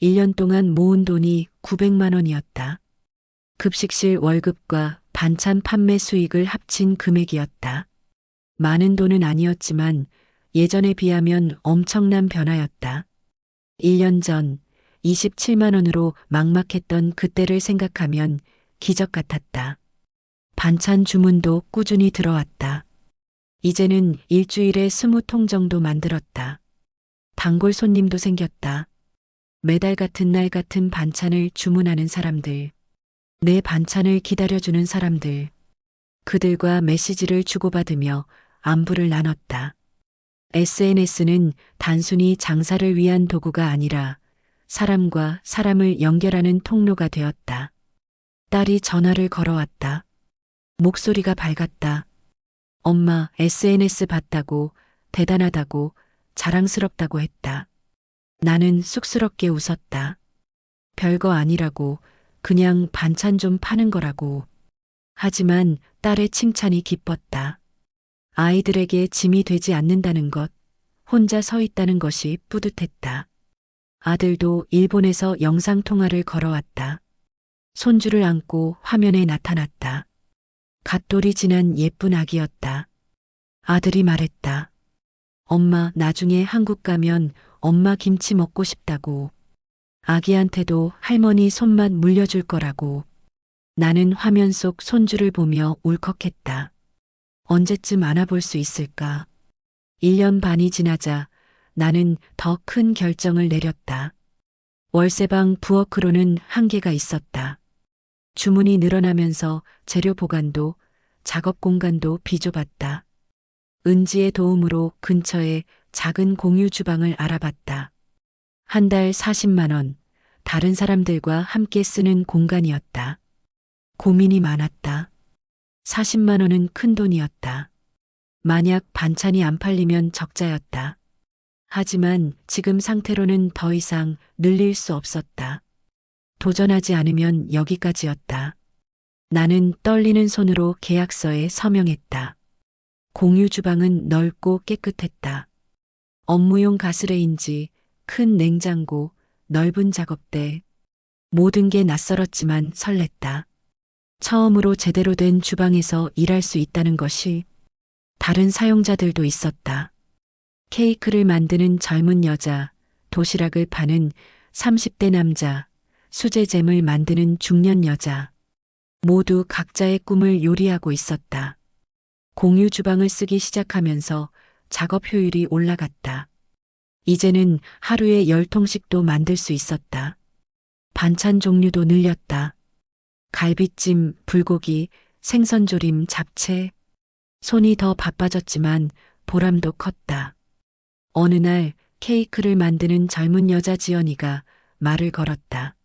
1년 동안 모은 돈이 900만 원이었다. 급식실 월급과 반찬 판매 수익을 합친 금액이었다. 많은 돈은 아니었지만 예전에 비하면 엄청난 변화였다. 1년 전 27만 원으로 막막했던 그때를 생각하면 기적 같았다. 반찬 주문도 꾸준히 들어왔다. 이제는 일주일에 20통 정도 만들었다. 단골 손님도 생겼다. 매달 같은 날 같은 반찬을 주문하는 사람들. 내 반찬을 기다려주는 사람들. 그들과 메시지를 주고받으며 안부를 나눴다. SNS는 단순히 장사를 위한 도구가 아니라 사람과 사람을 연결하는 통로가 되었다. 딸이 전화를 걸어왔다. 목소리가 밝았다. 엄마, SNS 봤다고, 대단하다고, 자랑스럽다고 했다. 나는 쑥스럽게 웃었다. 별거 아니라고, 그냥 반찬 좀 파는 거라고. 하지만 딸의 칭찬이 기뻤다. 아이들에게 짐이 되지 않는다는 것, 혼자 서 있다는 것이 뿌듯했다. 아들도 일본에서 영상통화를 걸어왔다. 손주를 안고 화면에 나타났다. 갓돌이 지난 예쁜 아기였다. 아들이 말했다. 엄마, 나중에 한국 가면 엄마 김치 먹고 싶다고. 아기한테도 할머니 손맛 물려줄 거라고. 나는 화면 속 손주를 보며 울컥했다. 언제쯤 안아볼 수 있을까? 1년 반이 지나자 나는 더 큰 결정을 내렸다. 월세방 부엌으로는 한계가 있었다. 주문이 늘어나면서 재료 보관도 작업 공간도 비좁았다. 은지의 도움으로 근처에 작은 공유 주방을 알아봤다. 한 달 40만 원, 다른 사람들과 함께 쓰는 공간이었다. 고민이 많았다. 40만 원은 큰 돈이었다. 만약 반찬이 안 팔리면 적자였다. 하지만 지금 상태로는 더 이상 늘릴 수 없었다. 도전하지 않으면 여기까지였다. 나는 떨리는 손으로 계약서에 서명했다. 공유 주방은 넓고 깨끗했다. 업무용 가스레인지, 큰 냉장고, 넓은 작업대. 모든 게 낯설었지만 설렜다. 처음으로 제대로 된 주방에서 일할 수 있다는 것이. 다른 사용자들도 있었다. 케이크를 만드는 젊은 여자, 도시락을 파는 30대 남자, 수제잼을 만드는 중년 여자. 모두 각자의 꿈을 요리하고 있었다. 공유 주방을 쓰기 시작하면서 작업 효율이 올라갔다. 이제는 하루에 10통씩도 만들 수 있었다. 반찬 종류도 늘렸다. 갈비찜, 불고기, 생선조림, 잡채. 손이 더 바빠졌지만 보람도 컸다. 어느 날 케이크를 만드는 젊은 여자 지연이가 말을 걸었다.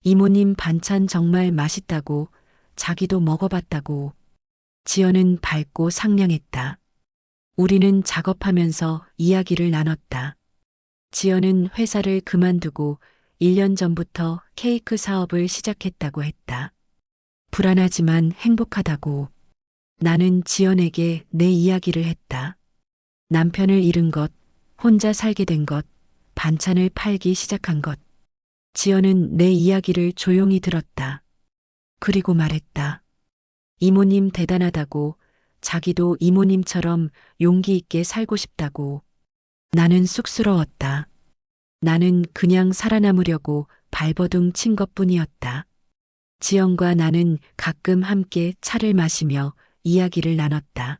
이모님 반찬 정말 맛있다고, 자기도 먹어봤다고. 지연은 밝고 상냥했다. 우리는 작업하면서 이야기를 나눴다. 지연은 회사를 그만두고 1년 전부터 케이크 사업을 시작했다고 했다. 불안하지만 행복하다고. 나는 지연에게 내 이야기를 했다. 남편을 잃은 것, 혼자 살게 된 것, 반찬을 팔기 시작한 것. 지연은 내 이야기를 조용히 들었다. 그리고 말했다. 이모님 대단하다고, 자기도 이모님처럼 용기 있게 살고 싶다고. 나는 쑥스러웠다. 나는 그냥 살아남으려고 발버둥 친 것뿐이었다. 지연과 나는 가끔 함께 차를 마시며 이야기를 나눴다.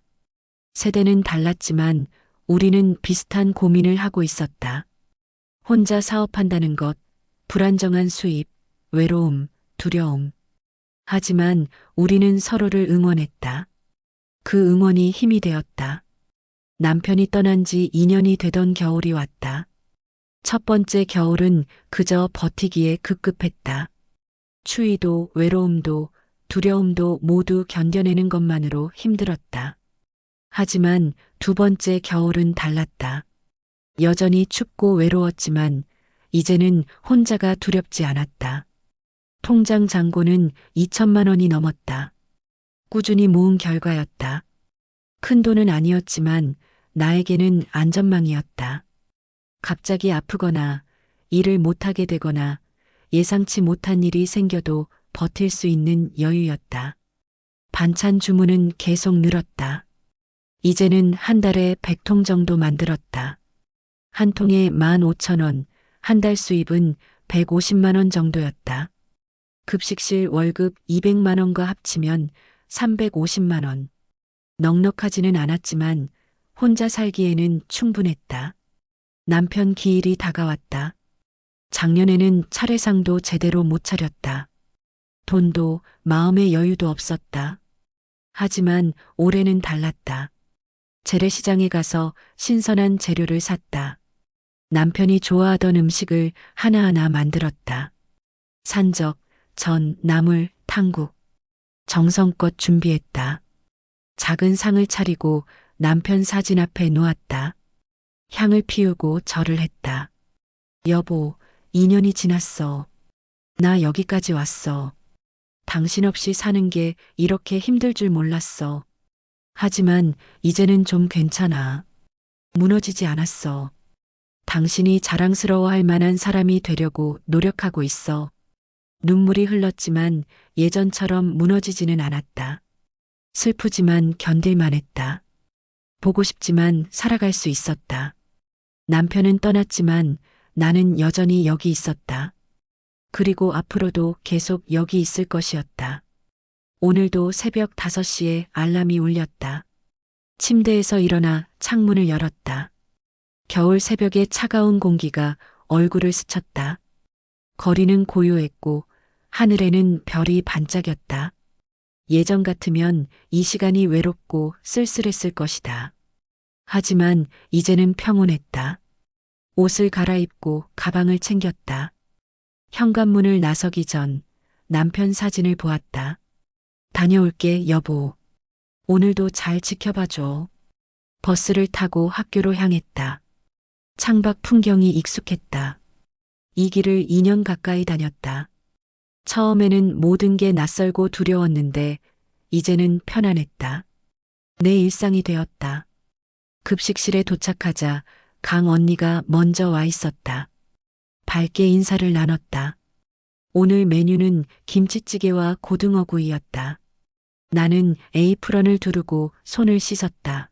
세대는 달랐지만 우리는 비슷한 고민을 하고 있었다. 혼자 사업한다는 것, 불안정한 수입, 외로움, 두려움. 하지만 우리는 서로를 응원했다. 그 응원이 힘이 되었다. 남편이 떠난 지 2년이 되던 겨울이 왔다. 첫 번째 겨울은 그저 버티기에 급급했다. 추위도 외로움도 두려움도 모두 견뎌내는 것만으로 힘들었다. 하지만 두 번째 겨울은 달랐다. 여전히 춥고 외로웠지만 이제는 혼자가 두렵지 않았다. 통장 잔고는 2천만 원이 넘었다. 꾸준히 모은 결과였다. 큰 돈은 아니었지만 나에게는 안전망이었다. 갑자기 아프거나 일을 못하게 되거나 예상치 못한 일이 생겨도 버틸 수 있는 여유였다. 반찬 주문은 계속 늘었다. 이제는 한 달에 100통 정도 만들었다. 한 통에 15,000원, 한 달 수입은 150만 원 정도였다. 급식실 월급 200만 원과 합치면 350만 원. 넉넉하지는 않았지만 혼자 살기에는 충분했다. 남편 기일이 다가왔다. 작년에는 차례상도 제대로 못 차렸다. 돈도 마음의 여유도 없었다. 하지만 올해는 달랐다. 재래시장에 가서 신선한 재료를 샀다. 남편이 좋아하던 음식을 하나하나 만들었다. 산적, 전, 나물, 탕국. 정성껏 준비했다. 작은 상을 차리고 남편 사진 앞에 놓았다. 향을 피우고 절을 했다. 여보, 2년이 지났어. 나 여기까지 왔어. 당신 없이 사는 게 이렇게 힘들 줄 몰랐어. 하지만 이제는 좀 괜찮아. 무너지지 않았어. 당신이 자랑스러워할 만한 사람이 되려고 노력하고 있어. 눈물이 흘렀지만 예전처럼 무너지지는 않았다. 슬프지만 견딜만 했다. 보고 싶지만 살아갈 수 있었다. 남편은 떠났지만 나는 여전히 여기 있었다. 그리고 앞으로도 계속 여기 있을 것이었다. 오늘도 새벽 5시에 알람이 울렸다. 침대에서 일어나 창문을 열었다. 겨울 새벽의 차가운 공기가 얼굴을 스쳤다. 거리는 고요했고 하늘에는 별이 반짝였다. 예전 같으면 이 시간이 외롭고 쓸쓸했을 것이다. 하지만 이제는 평온했다. 옷을 갈아입고 가방을 챙겼다. 현관문을 나서기 전 남편 사진을 보았다. 다녀올게, 여보. 오늘도 잘 지켜봐줘. 버스를 타고 학교로 향했다. 창밖 풍경이 익숙했다. 이 길을 2년 가까이 다녔다. 처음에는 모든 게 낯설고 두려웠는데 이제는 편안했다. 내 일상이 되었다. 급식실에 도착하자 강 언니가 먼저 와 있었다. 밝게 인사를 나눴다. 오늘 메뉴는 김치찌개와 고등어구이였다. 나는 에이프런을 두르고 손을 씻었다.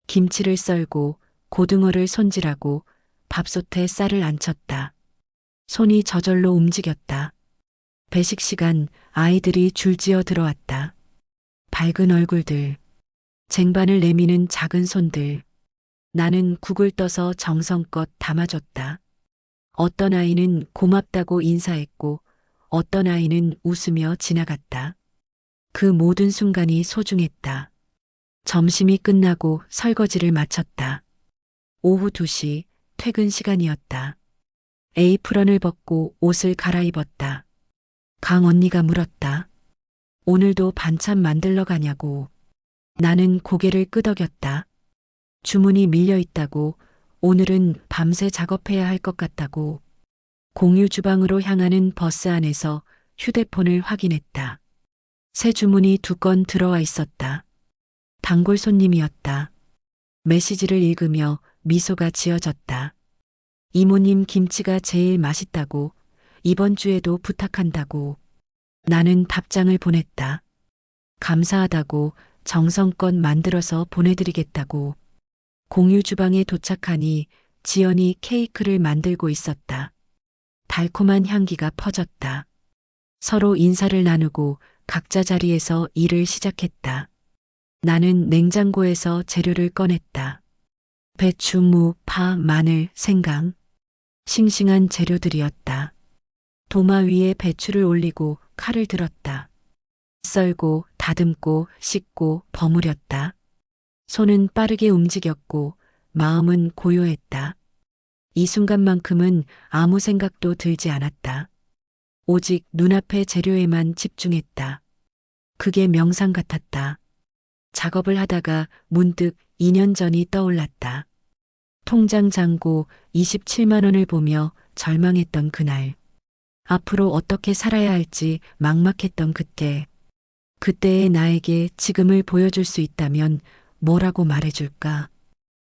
김치를 썰고 고등어를 손질하고 밥솥에 쌀을 안쳤다. 손이 저절로 움직였다. 배식 시간 아이들이 줄지어 들어왔다. 밝은 얼굴들, 쟁반을 내미는 작은 손들. 나는 국을 떠서 정성껏 담아줬다. 어떤 아이는 고맙다고 인사했고 어떤 아이는 웃으며 지나갔다. 그 모든 순간이 소중했다. 점심이 끝나고 설거지를 마쳤다. 오후 2시 퇴근 시간이었다. 에이프런을 벗고 옷을 갈아입었다. 강 언니가 물었다. 오늘도 반찬 만들러 가냐고. 나는 고개를 끄덕였다. 주문이 밀려 있다고, 오늘은 밤새 작업해야 할 것 같다고. 공유 주방으로 향하는 버스 안에서 휴대폰을 확인했다. 새 주문이 2건 들어와 있었다. 단골 손님이었다. 메시지를 읽으며 미소가 지어졌다. 이모님 김치가 제일 맛있다고, 이번 주에도 부탁한다고. 나는 답장을 보냈다. 감사하다고, 정성껏 만들어서 보내드리겠다고. 공유 주방에 도착하니 지연이 케이크를 만들고 있었다. 달콤한 향기가 퍼졌다. 서로 인사를 나누고 각자 자리에서 일을 시작했다. 나는 냉장고에서 재료를 꺼냈다. 배추, 무, 파, 마늘, 생강. 싱싱한 재료들이었다. 도마 위에 배추를 올리고 칼을 들었다. 썰고, 다듬고, 씻고, 버무렸다. 손은 빠르게 움직였고 마음은 고요했다. 이 순간만큼은 아무 생각도 들지 않았다. 오직 눈앞의 재료에만 집중했다. 그게 명상 같았다. 작업을 하다가 문득 2년 전이 떠올랐다. 통장 잔고 27만 원을 보며 절망했던 그날. 앞으로 어떻게 살아야 할지 막막했던 그때. 그때의 나에게 지금을 보여줄 수 있다면 뭐라고 말해줄까?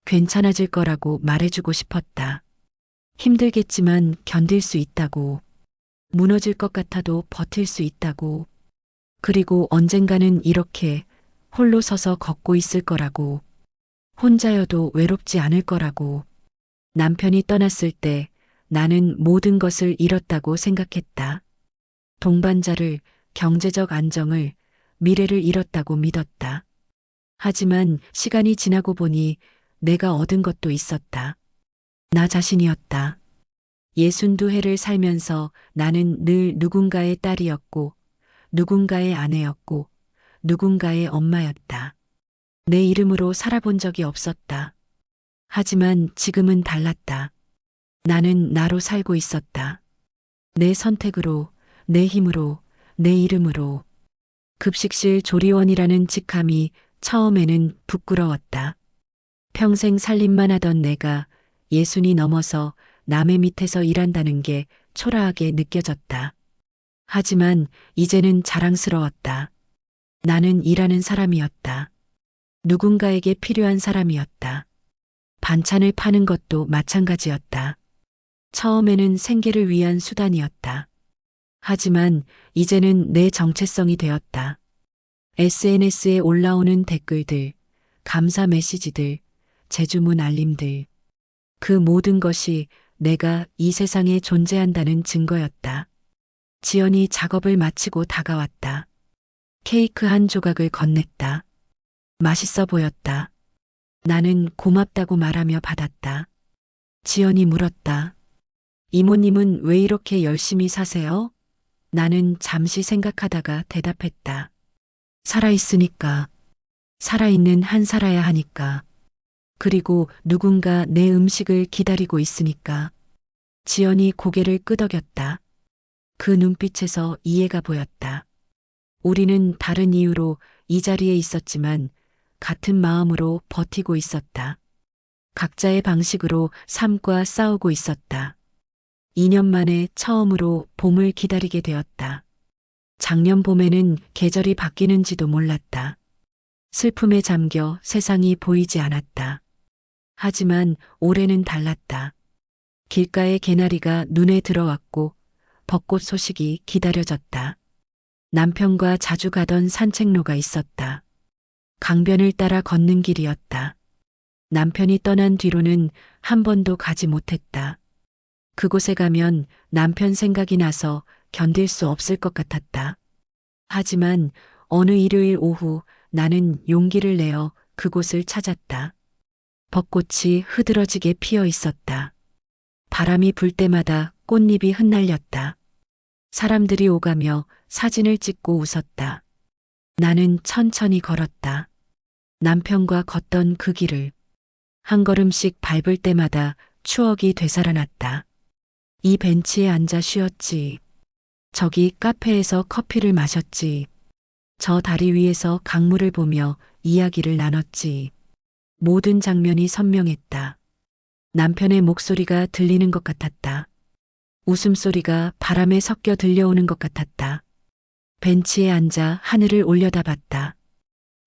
괜찮아질 거라고 말해주고 싶었다. 힘들겠지만 견딜 수 있다고. 무너질 것 같아도 버틸 수 있다고. 그리고 언젠가는 이렇게 홀로 서서 걷고 있을 거라고. 혼자여도 외롭지 않을 거라고. 남편이 떠났을 때 나는 모든 것을 잃었다고 생각했다. 동반자를, 경제적 안정을, 미래를 잃었다고 믿었다. 하지만 시간이 지나고 보니 내가 얻은 것도 있었다. 나 자신이었다. 62해를 살면서 나는 늘 누군가의 딸이었고, 누군가의 아내였고, 누군가의 엄마였다. 내 이름으로 살아본 적이 없었다. 하지만 지금은 달랐다. 나는 나로 살고 있었다. 내 선택으로, 내 힘으로, 내 이름으로. 급식실 조리원이라는 직함이 처음에는 부끄러웠다. 평생 살림만 하던 내가 60이 넘어서 남의 밑에서 일한다는 게 초라하게 느껴졌다. 하지만 이제는 자랑스러웠다. 나는 일하는 사람이었다. 누군가에게 필요한 사람이었다. 반찬을 파는 것도 마찬가지였다. 처음에는 생계를 위한 수단이었다. 하지만 이제는 내 정체성이 되었다. SNS에 올라오는 댓글들, 감사 메시지들, 재주문 알림들. 그 모든 것이 내가 이 세상에 존재한다는 증거였다. 지연이 작업을 마치고 다가왔다. 케이크 한 조각을 건넸다. 맛있어 보였다. 나는 고맙다고 말하며 받았다. 지연이 물었다. 이모님은 왜 이렇게 열심히 사세요? 나는 잠시 생각하다가 대답했다. 살아있으니까. 살아있는 한 살아야 하니까. 그리고 누군가 내 음식을 기다리고 있으니까. 지연이 고개를 끄덕였다. 그 눈빛에서 이해가 보였다. 우리는 다른 이유로 이 자리에 있었지만 같은 마음으로 버티고 있었다. 각자의 방식으로 삶과 싸우고 있었다. 2년 만에 처음으로 봄을 기다리게 되었다. 작년 봄에는 계절이 바뀌는지도 몰랐다. 슬픔에 잠겨 세상이 보이지 않았다. 하지만 올해는 달랐다. 길가의 개나리가 눈에 들어왔고 벚꽃 소식이 기다려졌다. 남편과 자주 가던 산책로가 있었다. 강변을 따라 걷는 길이었다. 남편이 떠난 뒤로는 한 번도 가지 못했다. 그곳에 가면 남편 생각이 나서 견딜 수 없을 것 같았다. 하지만 어느 일요일 오후 나는 용기를 내어 그곳을 찾았다. 벚꽃이 흐드러지게 피어 있었다. 바람이 불 때마다 꽃잎이 흩날렸다. 사람들이 오가며 사진을 찍고 웃었다. 나는 천천히 걸었다. 남편과 걷던 그 길을 한 걸음씩 밟을 때마다 추억이 되살아났다. 이 벤치에 앉아 쉬었지. 저기 카페에서 커피를 마셨지. 저 다리 위에서 강물을 보며 이야기를 나눴지. 모든 장면이 선명했다. 남편의 목소리가 들리는 것 같았다. 웃음소리가 바람에 섞여 들려오는 것 같았다. 벤치에 앉아 하늘을 올려다봤다.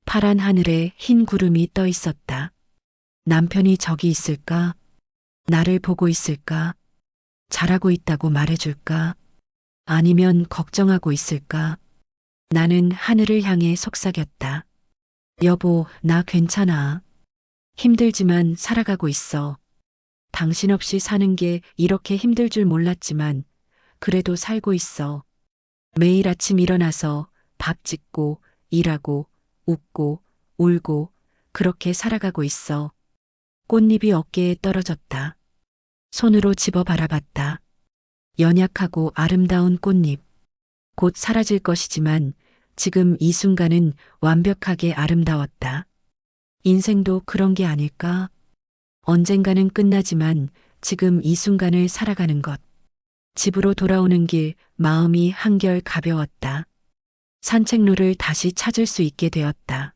파란 하늘에 흰 구름이 떠 있었다. 남편이 저기 있을까? 나를 보고 있을까? 잘하고 있다고 말해줄까? 아니면 걱정하고 있을까? 나는 하늘을 향해 속삭였다. 여보, 나 괜찮아. 힘들지만 살아가고 있어. 당신 없이 사는 게 이렇게 힘들 줄 몰랐지만 그래도 살고 있어. 매일 아침 일어나서 밥 짓고 일하고 웃고 울고 그렇게 살아가고 있어. 꽃잎이 어깨에 떨어졌다. 손으로 집어 바라봤다. 연약하고 아름다운 꽃잎. 곧 사라질 것이지만 지금 이 순간은 완벽하게 아름다웠다. 인생도 그런 게 아닐까? 언젠가는 끝나지만 지금 이 순간을 살아가는 것. 집으로 돌아오는 길 마음이 한결 가벼웠다. 산책로를 다시 찾을 수 있게 되었다.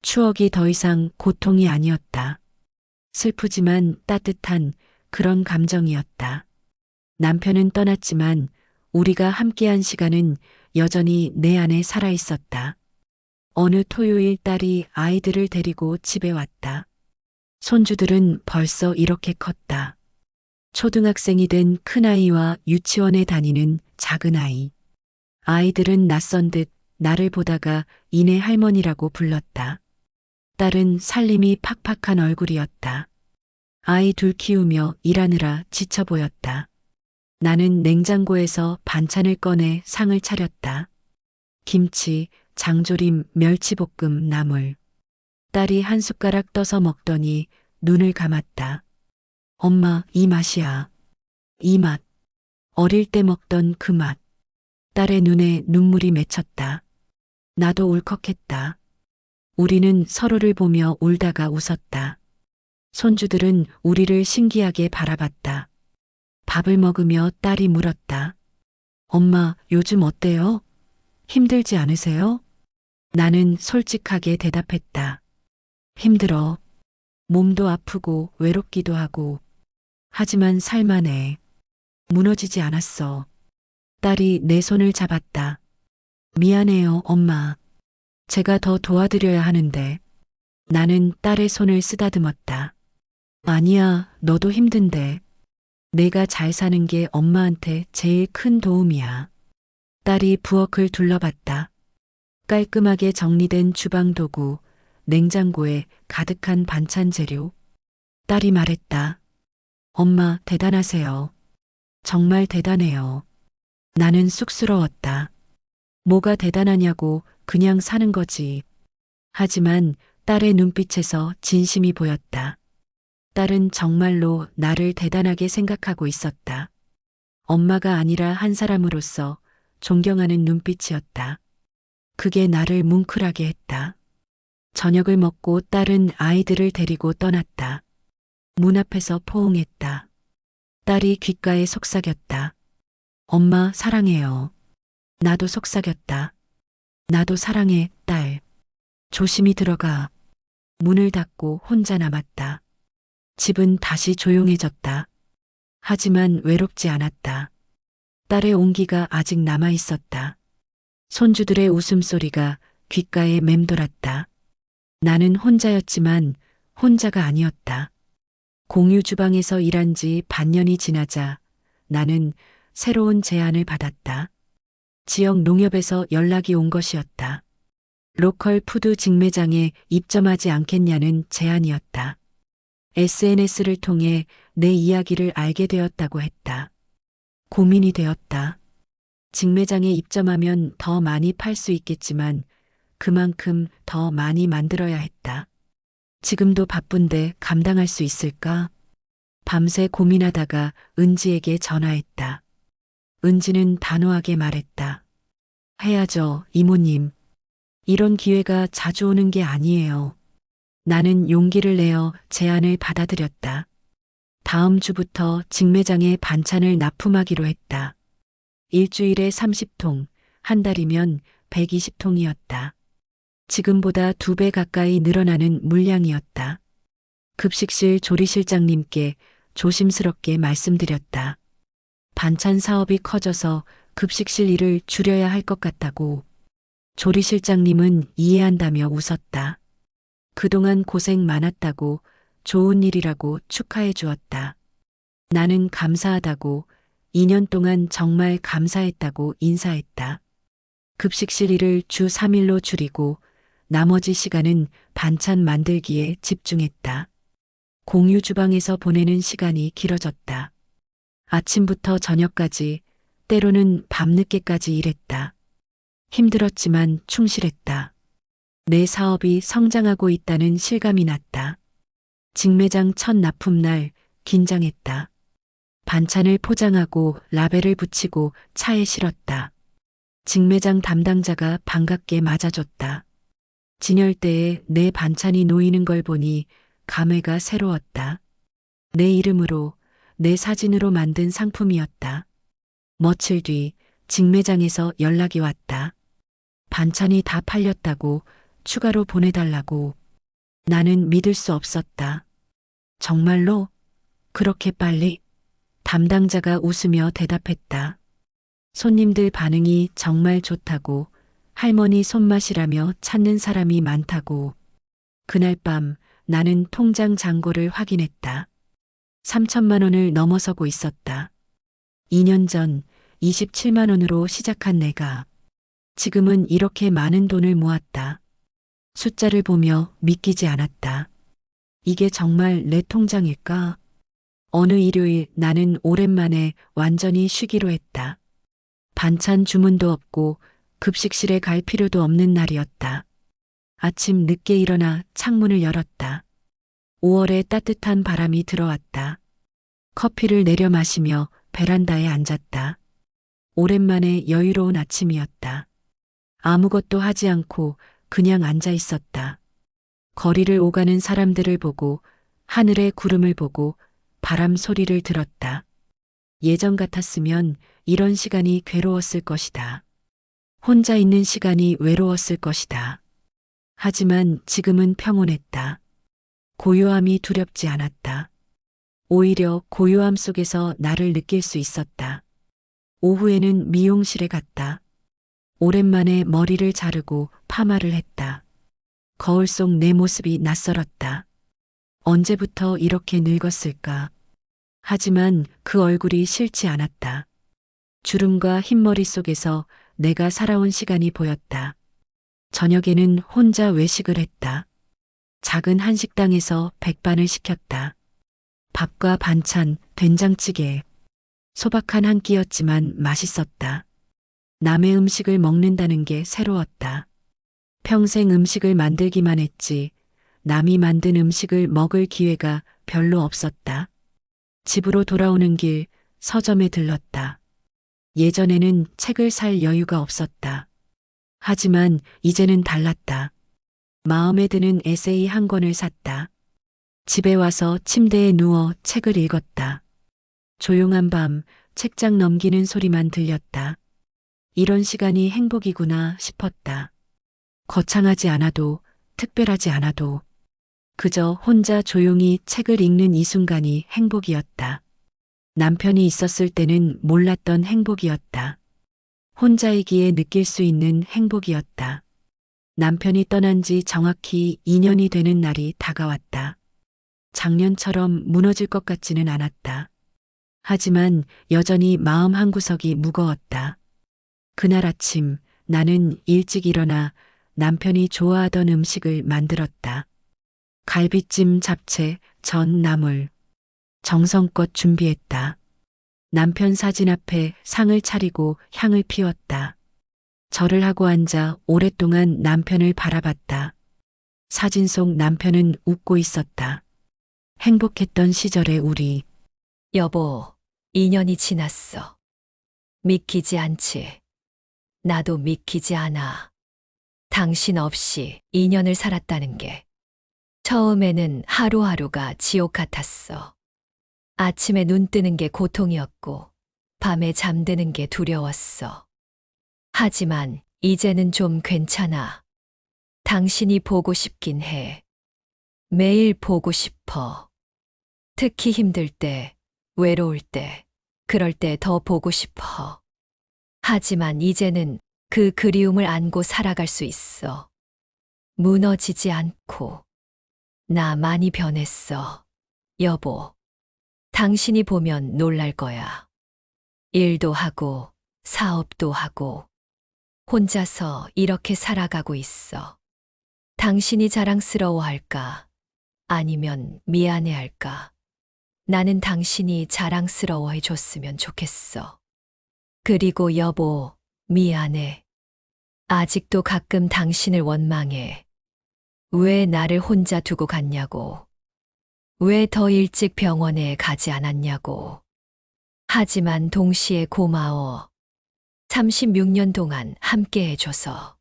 추억이 더 이상 고통이 아니었다. 슬프지만 따뜻한 그런 감정이었다. 남편은 떠났지만 우리가 함께한 시간은 여전히 내 안에 살아 있었다. 어느 토요일 딸이 아이들을 데리고 집에 왔다. 손주들은 벌써 이렇게 컸다. 초등학생이 된 큰아이와 유치원에 다니는 작은아이. 아이들은 낯선 듯 나를 보다가 이내 할머니라고 불렀다. 딸은 살림이 팍팍한 얼굴이었다. 아이 둘 키우며 일하느라 지쳐 보였다. 나는 냉장고에서 반찬을 꺼내 상을 차렸다. 김치, 장조림, 멸치볶음, 나물. 딸이 한 숟가락 떠서 먹더니 눈을 감았다. 엄마, 이 맛이야. 이 맛. 어릴 때 먹던 그 맛. 딸의 눈에 눈물이 맺혔다. 나도 울컥했다. 우리는 서로를 보며 울다가 웃었다. 손주들은 우리를 신기하게 바라봤다. 밥을 먹으며 딸이 물었다. 엄마, 요즘 어때요? 힘들지 않으세요? 나는 솔직하게 대답했다. 힘들어. 몸도 아프고 외롭기도 하고. 하지만 살만해. 무너지지 않았어. 딸이 내 손을 잡았다. 미안해요, 엄마. 제가 더 도와드려야 하는데. 나는 딸의 손을 쓰다듬었다. 아니야, 너도 힘든데. 내가 잘 사는 게 엄마한테 제일 큰 도움이야. 딸이 부엌을 둘러봤다. 깔끔하게 정리된 주방 도구, 냉장고에 가득한 반찬 재료. 딸이 말했다. 엄마, 대단하세요. 정말 대단해요. 나는 쑥스러웠다. 뭐가 대단하냐고, 그냥 사는 거지. 하지만 딸의 눈빛에서 진심이 보였다. 딸은 정말로 나를 대단하게 생각하고 있었다. 엄마가 아니라 한 사람으로서 존경하는 눈빛이었다. 그게 나를 뭉클하게 했다. 저녁을 먹고 딸은 아이들을 데리고 떠났다. 문 앞에서 포옹했다. 딸이 귓가에 속삭였다. 엄마, 사랑해요. 나도 속삭였다. 나도 사랑해, 딸. 조심히 들어가. 문을 닫고 혼자 남았다. 집은 다시 조용해졌다. 하지만 외롭지 않았다. 딸의 온기가 아직 남아 있었다. 손주들의 웃음소리가 귓가에 맴돌았다. 나는 혼자였지만 혼자가 아니었다. 공유 주방에서 일한 지 반년이 지나자 나는 새로운 제안을 받았다. 지역 농협에서 연락이 온 것이었다. 로컬 푸드 직매장에 입점하지 않겠냐는 제안이었다. SNS를 통해 내 이야기를 알게 되었다고 했다. 고민이 되었다. 직매장에 입점하면 더 많이 팔 수 있겠지만 그만큼 더 많이 만들어야 했다. 지금도 바쁜데 감당할 수 있을까? 밤새 고민하다가 은지에게 전화했다. 은지는 단호하게 말했다. 해야죠, 이모님. 이런 기회가 자주 오는 게 아니에요. 나는 용기를 내어 제안을 받아들였다. 다음 주부터 직매장에 반찬을 납품하기로 했다. 일주일에 30통, 한 달이면 120통이었다. 지금보다 2배 가까이 늘어나는 물량이었다. 급식실 조리실장님께 조심스럽게 말씀드렸다. 반찬 사업이 커져서 급식실 일을 줄여야 할 것 같다고. 조리실장님은 이해한다며 웃었다. 그동안 고생 많았다고, 좋은 일이라고 축하해 주었다. 나는 감사하다고, 2년 동안 정말 감사했다고 인사했다. 급식실 일을 주 3일로 줄이고 나머지 시간은 반찬 만들기에 집중했다. 공유 주방에서 보내는 시간이 길어졌다. 아침부터 저녁까지, 때로는 밤늦게까지 일했다. 힘들었지만 충실했다. 내 사업이 성장하고 있다는 실감이 났다. 직매장 첫 납품날 긴장했다. 반찬을 포장하고 라벨을 붙이고 차에 실었다. 직매장 담당자가 반갑게 맞아줬다. 진열대에 내 반찬이 놓이는 걸 보니 감회가 새로웠다. 내 이름으로, 내 사진으로 만든 상품이었다. 며칠 뒤 직매장에서 연락이 왔다. 반찬이 다 팔렸다고, 추가로 보내달라고. 나는 믿을 수 없었다. 정말로? 그렇게 빨리? 담당자가 웃으며 대답했다. 손님들 반응이 정말 좋다고, 할머니 손맛이라며 찾는 사람이 많다고. 그날 밤 나는 통장 잔고를 확인했다. 3천만 원을 넘어서고 있었다. 2년 전 27만 원으로 시작한 내가 지금은 이렇게 많은 돈을 모았다. 숫자를 보며 믿기지 않았다. 이게 정말 내 통장일까? 어느 일요일 나는 오랜만에 완전히 쉬기로 했다. 반찬 주문도 없고 급식실에 갈 필요도 없는 날이었다. 아침 늦게 일어나 창문을 열었다. 5월의 따뜻한 바람이 들어왔다. 커피를 내려 마시며 베란다에 앉았다. 오랜만에 여유로운 아침이었다. 아무것도 하지 않고 그냥 앉아 있었다. 거리를 오가는 사람들을 보고 하늘의 구름을 보고 바람 소리를 들었다. 예전 같았으면 이런 시간이 괴로웠을 것이다. 혼자 있는 시간이 외로웠을 것이다. 하지만 지금은 평온했다. 고요함이 두렵지 않았다. 오히려 고요함 속에서 나를 느낄 수 있었다. 오후에는 미용실에 갔다. 오랜만에 머리를 자르고 파마를 했다. 거울 속 내 모습이 낯설었다. 언제부터 이렇게 늙었을까? 하지만 그 얼굴이 싫지 않았다. 주름과 흰머리 속에서 내가 살아온 시간이 보였다. 저녁에는 혼자 외식을 했다. 작은 한식당에서 백반을 시켰다. 밥과 반찬, 된장찌개. 소박한 한 끼였지만 맛있었다. 남의 음식을 먹는다는 게 새로웠다. 평생 음식을 만들기만 했지 남이 만든 음식을 먹을 기회가 별로 없었다. 집으로 돌아오는 길 서점에 들렀다. 예전에는 책을 살 여유가 없었다. 하지만 이제는 달랐다. 마음에 드는 에세이 한 권을 샀다. 집에 와서 침대에 누워 책을 읽었다. 조용한 밤 책장 넘기는 소리만 들렸다. 이런 시간이 행복이구나 싶었다. 거창하지 않아도 특별하지 않아도 그저 혼자 조용히 책을 읽는 이 순간이 행복이었다. 남편이 있었을 때는 몰랐던 행복이었다. 혼자이기에 느낄 수 있는 행복이었다. 남편이 떠난 지 정확히 2년이 되는 날이 다가왔다. 작년처럼 무너질 것 같지는 않았다. 하지만 여전히 마음 한구석이 무거웠다. 그날 아침 나는 일찍 일어나 남편이 좋아하던 음식을 만들었다. 갈비찜, 잡채, 전, 나물. 정성껏 준비했다. 남편 사진 앞에 상을 차리고 향을 피웠다. 절을 하고 앉아 오랫동안 남편을 바라봤다. 사진 속 남편은 웃고 있었다. 행복했던 시절의 우리. 여보, 2년이 지났어. 믿기지 않지? 나도 믿기지 않아. 당신 없이 2년을 살았다는 게. 처음에는 하루하루가 지옥 같았어. 아침에 눈 뜨는 게 고통이었고, 밤에 잠드는 게 두려웠어. 하지만 이제는 좀 괜찮아. 당신이 보고 싶긴 해. 매일 보고 싶어. 특히 힘들 때, 외로울 때, 그럴 때 더 보고 싶어. 하지만 이제는 그 그리움을 안고 살아갈 수 있어. 무너지지 않고. 나 많이 변했어. 여보. 당신이 보면 놀랄 거야. 일도 하고, 사업도 하고, 혼자서 이렇게 살아가고 있어. 당신이 자랑스러워할까? 아니면 미안해할까? 나는 당신이 자랑스러워해 줬으면 좋겠어. 그리고 여보, 미안해. 아직도 가끔 당신을 원망해. 왜 나를 혼자 두고 갔냐고. 왜 더 일찍 병원에 가지 않았냐고. 하지만 동시에 고마워. 36년 동안 함께 해줘서.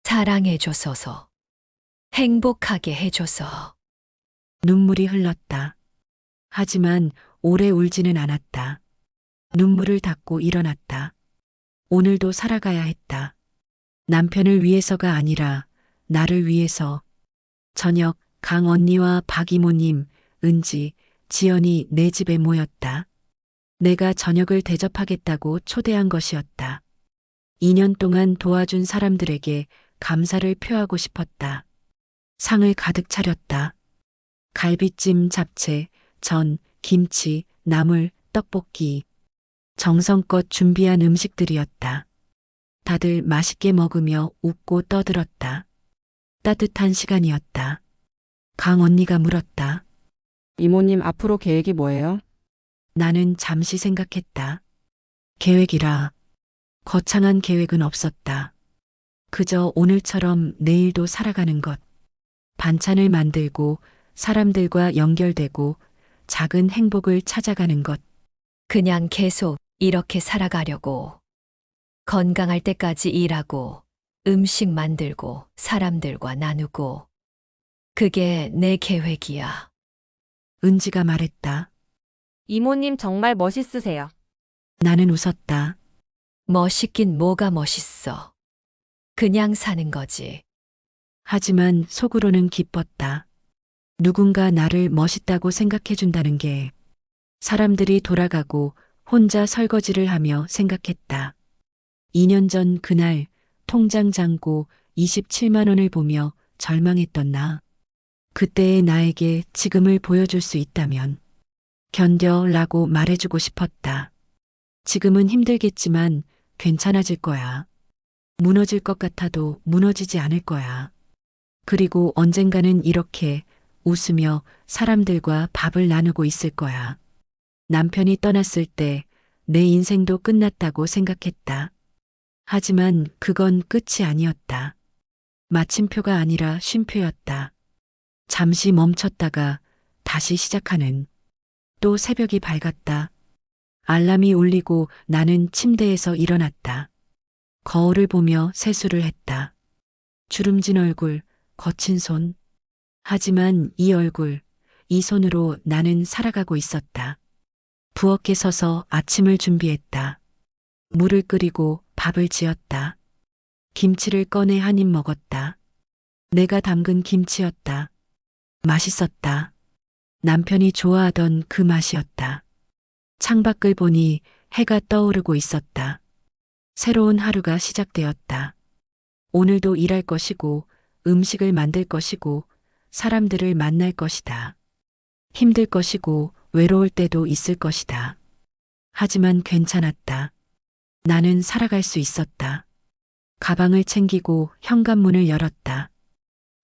사랑해줘서. 행복하게 해줘서. 눈물이 흘렀다. 하지만 오래 울지는 않았다. 눈물을 닦고 일어났다. 오늘도 살아가야 했다. 남편을 위해서가 아니라 나를 위해서. 저녁 강 언니와 박 이모님, 은지, 지연이 내 집에 모였다. 내가 저녁을 대접하겠다고 초대한 것이었다. 2년 동안 도와준 사람들에게 감사를 표하고 싶었다. 상을 가득 차렸다. 갈비찜, 잡채, 전, 김치, 나물, 떡볶이. 정성껏 준비한 음식들이었다. 다들 맛있게 먹으며 웃고 떠들었다. 따뜻한 시간이었다. 강 언니가 물었다. 이모님 앞으로 계획이 뭐예요? 나는 잠시 생각했다. 계획이라. 거창한 계획은 없었다. 그저 오늘처럼 내일도 살아가는 것. 반찬을 만들고 사람들과 연결되고 작은 행복을 찾아가는 것. 그냥 계속 이렇게 살아가려고. 건강할 때까지 일하고, 음식 만들고, 사람들과 나누고. 그게 내 계획이야. 은지가 말했다. 이모님 정말 멋있으세요. 나는 웃었다. 멋있긴 뭐가 멋있어. 그냥 사는 거지. 하지만 속으로는 기뻤다. 누군가 나를 멋있다고 생각해 준다는 게 사람들이 돌아가고 혼자 설거지를 하며 생각했다. 2년 전 그날 통장 잔고 27만 원을 보며 절망했던 나. 그때의 나에게 지금을 보여줄 수 있다면 견뎌라고 말해주고 싶었다. 지금은 힘들겠지만 괜찮아질 거야. 무너질 것 같아도 무너지지 않을 거야. 그리고 언젠가는 이렇게 웃으며 사람들과 밥을 나누고 있을 거야. 남편이 떠났을 때 내 인생도 끝났다고 생각했다. 하지만 그건 끝이 아니었다. 마침표가 아니라 쉼표였다. 잠시 멈췄다가 다시 시작하는. 또 새벽이 밝았다. 알람이 울리고 나는 침대에서 일어났다. 거울을 보며 세수를 했다. 주름진 얼굴, 거친 손. 하지만 이 얼굴, 이 손으로 나는 살아가고 있었다. 부엌에 서서 아침을 준비했다. 물을 끓이고 밥을 지었다. 김치를 꺼내 한 입 먹었다. 내가 담근 김치였다. 맛있었다. 남편이 좋아하던 그 맛이었다. 창밖을 보니 해가 떠오르고 있었다. 새로운 하루가 시작되었다. 오늘도 일할 것이고, 음식을 만들 것이고, 사람들을 만날 것이다. 힘들 것이고, 외로울 때도 있을 것이다. 하지만 괜찮았다. 나는 살아갈 수 있었다. 가방을 챙기고 현관문을 열었다.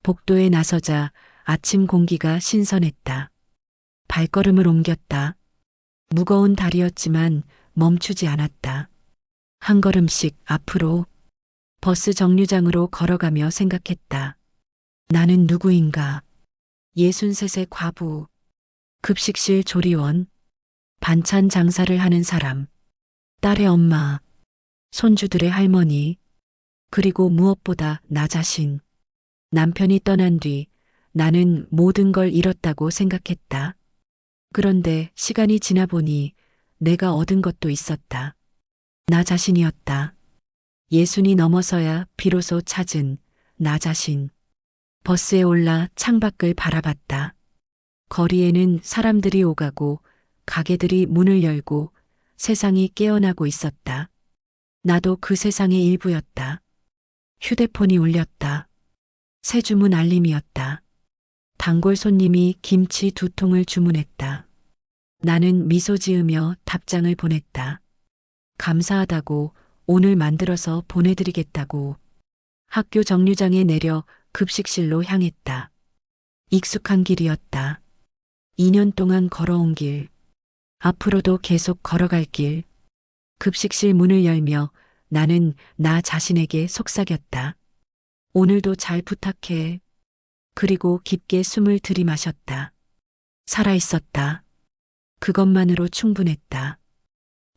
복도에 나서자 아침 공기가 신선했다. 발걸음을 옮겼다. 무거운 다리였지만 멈추지 않았다. 한 걸음씩 앞으로 버스 정류장으로 걸어가며 생각했다. 나는 누구인가? 63세 과부, 급식실 조리원, 반찬 장사를 하는 사람, 딸의 엄마, 손주들의 할머니, 그리고 무엇보다 나 자신. 남편이 떠난 뒤 나는 모든 걸 잃었다고 생각했다. 그런데 시간이 지나 보니 내가 얻은 것도 있었다. 나 자신이었다. 예순이 넘어서야 비로소 찾은 나 자신. 버스에 올라 창밖을 바라봤다. 거리에는 사람들이 오가고 가게들이 문을 열고 세상이 깨어나고 있었다. 나도 그 세상의 일부였다. 휴대폰이 울렸다. 새 주문 알림이었다. 단골 손님이 김치 2통을 주문했다. 나는 미소 지으며 답장을 보냈다. 감사하다고, 오늘 만들어서 보내드리겠다고. 학교 정류장에 내려 급식실로 향했다. 익숙한 길이었다. 2년 동안 걸어온 길. 앞으로도 계속 걸어갈 길. 급식실 문을 열며 나는 나 자신에게 속삭였다. 오늘도 잘 부탁해. 그리고 깊게 숨을 들이마셨다. 살아있었다. 그것만으로 충분했다.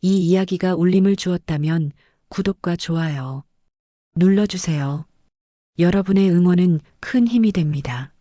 이 이야기가 울림을 주었다면 구독과 좋아요 눌러주세요. 여러분의 응원은 큰 힘이 됩니다.